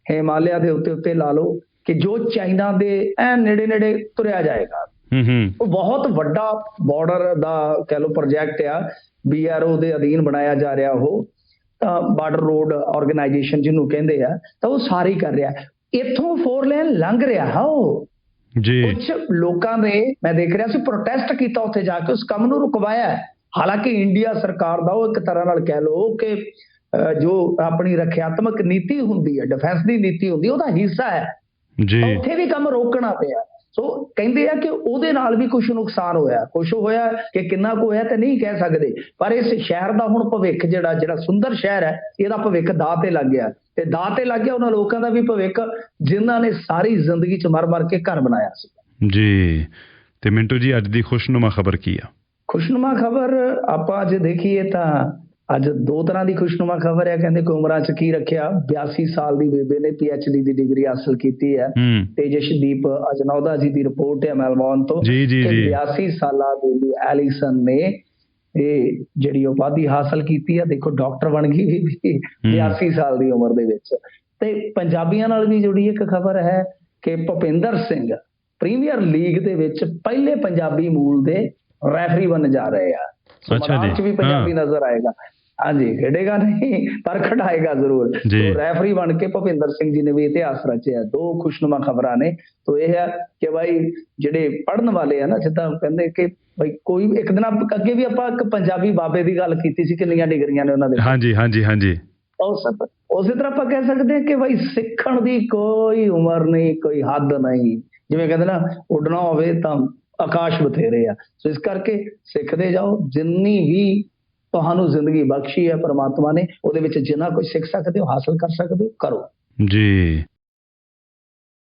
ਹਿਮਾਲਿਆ ਦੇ ਉੱਤੇ ਲਾ ਲਓ ਕਿ ਜੋ ਚਾਈਨਾ ਦੇ ਨੇੜੇ ਨੇੜੇ ਤੁਰਿਆ ਜਾਏਗਾ। ਉਹ ਬਹੁਤ ਵੱਡਾ ਬਾਰਡਰ ਦਾ ਕਹਿ ਲਓ ਪ੍ਰੋਜੈਕਟ ਆ, BRO ਦੇ ਅਧੀਨ ਬਣਾਇਆ ਜਾ ਰਿਹਾ। ਉਹ ਬਾਰਡਰ ਰੋਡ ਆਰਗੇਨਾਈਜੇਸ਼ਨ ਜਿਹਨੂੰ ਕਹਿੰਦੇ ਆ, ਤਾਂ ਉਹ ਸਾਰੀ ਕਰ ਰਿਹਾ। ਇੱਥੋਂ 4 ਲੇਨ ਲੰਘ ਰਿਹਾ ਉਹ ਕੁਝ ਲੋਕਾਂ ਨੇ, ਮੈਂ ਦੇਖ ਰਿਹਾ ਸੀ, ਪ੍ਰੋਟੈਸਟ ਕੀਤਾ ਉੱਥੇ ਜਾ ਕੇ, ਉਸ ਕੰਮ ਨੂੰ ਰੁਕਵਾਇਆ। ਹਾਲਾਂਕਿ ਇੰਡੀਆ ਸਰਕਾਰ ਦਾ ਉਹ ਇੱਕ ਤਰ੍ਹਾਂ ਨਾਲ ਕਹਿ ਲਓ ਕਿ ਜੋ ਆਪਣੀ ਰੱਖਿਆਤਮਕ ਨੀਤੀ ਹੁੰਦੀ ਹੈ, ਡਿਫੈਂਸ ਦੀ ਨੀਤੀ ਹੁੰਦੀ, ਉਹਦਾ ਹਿੱਸਾ ਹੈ। ਉੱਥੇ ਵੀ ਕੰਮ ਰੋਕਣਾ ਪਿਆ। ਸੋ ਕਹਿੰਦੇ ਆ ਕਿ ਉਹਦੇ ਨਾਲ ਵੀ ਕੁਝ ਨੁਕਸਾਨ ਹੋਇਆ, ਕੁਝ ਹੋਇਆ ਕਿ ਕਿੰਨਾ ਕੁ ਹੋਇਆ ਤੇ ਨਹੀਂ ਕਹਿ ਸਕਦੇ। ਪਰ ਇਸ ਸ਼ਹਿਰ ਦਾ ਹੁਣ ਭਵਿੱਖ ਜਿਹੜਾ ਸੁੰਦਰ ਸ਼ਹਿਰ ਹੈ, ਇਹਦਾ ਭਵਿੱਖ ਦਾਅ ਤੇ ਲੱਗ ਗਿਆ। ਤੇ ਦਾਅ ਤੇ ਲੱਗ ਗਿਆ ਉਹਨਾਂ ਲੋਕਾਂ ਦਾ ਵੀ ਭਵਿੱਖ ਜਿਨ੍ਹਾਂ ਨੇ ਸਾਰੀ ਜ਼ਿੰਦਗੀ 'ਚ ਮਰ ਕੇ ਘਰ ਬਣਾਇਆ ਸੀ। ਜੀ। ਤੇ ਮਿੰਟੂ ਜੀ, ਅੱਜ ਦੀ ਖੁਸ਼ਨੁਮਾ ਖਬਰ ਕੀ ਆ? ਖੁਸ਼ਨੁਮਾ ਖਬਰ ਆਪਾਂ ਅੱਜ ਦੇਖੀਏ ਤਾਂ ਅੱਜ 2 ਤਰ੍ਹਾਂ ਦੀ ਖੁਸ਼ਨੁਮਾ ਖਬਰ ਹੈ। ਕਹਿੰਦੇ ਕਿ ਉਮਰਾਂ 'ਚ ਕੀ ਰੱਖਿਆ। 82 ਸਾਲ ਦੀ ਬੇਬੇ ਨੇ PhD ਦੀ ਡਿਗਰੀ ਹਾਸਲ ਕੀਤੀ ਹੈ। ਤੇਜਸ਼ਦੀਪ ਅਜਨੌਦਾ ਜੀ ਦੀ ਰਿਪੋਰਟ ਹੈ ਮੈਲਬੌਰਨ ਤੋਂ। 82 ਸਾਲਾਂ ਦੀ ਐਲੀਸਨ ਨੇ ਇਹ ਜਿਹੜੀ ਉਪਾਧੀ ਹਾਸਲ ਕੀਤੀ ਹੈ। ਦੇਖੋ ਡਾਕਟਰ ਬਣ ਗਈ ਵੀ 82 ਸਾਲ ਦੀ ਉਮਰ ਦੇ ਵਿੱਚ। ਤੇ ਪੰਜਾਬੀਆਂ ਨਾਲ ਵੀ ਜੁੜੀ ਇੱਕ ਖਬਰ ਹੈ ਕਿ ਭੁਪਿੰਦਰ ਸਿੰਘ ਪ੍ਰੀਮੀਅਰ ਲੀਗ ਦੇ ਵਿੱਚ ਪਹਿਲੇ ਪੰਜਾਬੀ ਮੂਲ ਦੇ ਰੈਫਰੀ ਬਣ ਜਾ ਰਹੇ ਆ। ਮੈਦਾਨ 'ਚ ਵੀ ਪੰਜਾਬੀ ਨਜ਼ਰ ਆਏਗਾ। ਹਾਂਜੀ, ਖੇਡੇਗਾ ਨਹੀਂ ਪਰ ਖਿਡਾਏਗਾ ਜ਼ਰੂਰ। ਰੈਫਰੀ ਬਣ ਕੇ ਭੁਪਿੰਦਰ ਸਿੰਘ ਜੀ ਨੇ ਵੀ ਇਤਿਹਾਸ ਰਚਿਆ। 2 ਖੁਸ਼ਨੁਮਾ ਖਬਰਾਂ ਨੇ। ਤੋ ਇਹ ਹੈ ਕਿ ਭਾਈ ਜਿਹੜੇ ਪੜ੍ਹਨ ਵਾਲੇ ਆ ਨਾ, ਜਿੱਦਾਂ ਕਹਿੰਦੇ ਕਿ ਭਾਈ ਕੋਈ ਇੱਕ ਦਿਨ ਅੱਗੇ ਵੀ ਆਪਾਂ ਇੱਕ ਪੰਜਾਬੀ ਬਾਬੇ ਦੀ ਗੱਲ ਕੀਤੀ ਸੀ, ਕਿੰਨੀਆਂ ਡਿਗਰੀਆਂ ਨੇ ਉਹਨਾਂ ਦੇ। ਹਾਂਜੀ। ਉਸੇ ਤਰ੍ਹਾਂ ਆਪਾਂ ਕਹਿ ਸਕਦੇ ਹਾਂ ਕਿ ਭਾਈ ਸਿੱਖਣ ਦੀ ਕੋਈ ਉਮਰ ਨਹੀਂ, ਕੋਈ ਹੱਦ ਨਹੀਂ। ਜਿਵੇਂ ਕਹਿੰਦੇ ਨਾ, ਉੱਡਣਾ ਹੋਵੇ ਤਾਂ ਆਕਾਸ਼ ਬਥੇਰੇ ਆ। ਸੋ ਇਸ ਕਰਕੇ ਸਿੱਖਦੇ ਜਾਓ। ਜਿੰਨੀ ਵੀ ਤੁਹਾਨੂੰ ਜ਼ਿੰਦਗੀ ਬਖਸ਼ੀ ਹੈ ਪਰਮਾਤਮਾ ਨੇ, ਉਹਦੇ ਵਿੱਚ ਜਿੰਨਾ ਕੁਝ ਸਿੱਖ ਸਕਦੇ ਹੋ, ਹਾਸਲ ਕਰ ਸਕਦੇ ਹੋ, ਕਰੋ। ਜੀ।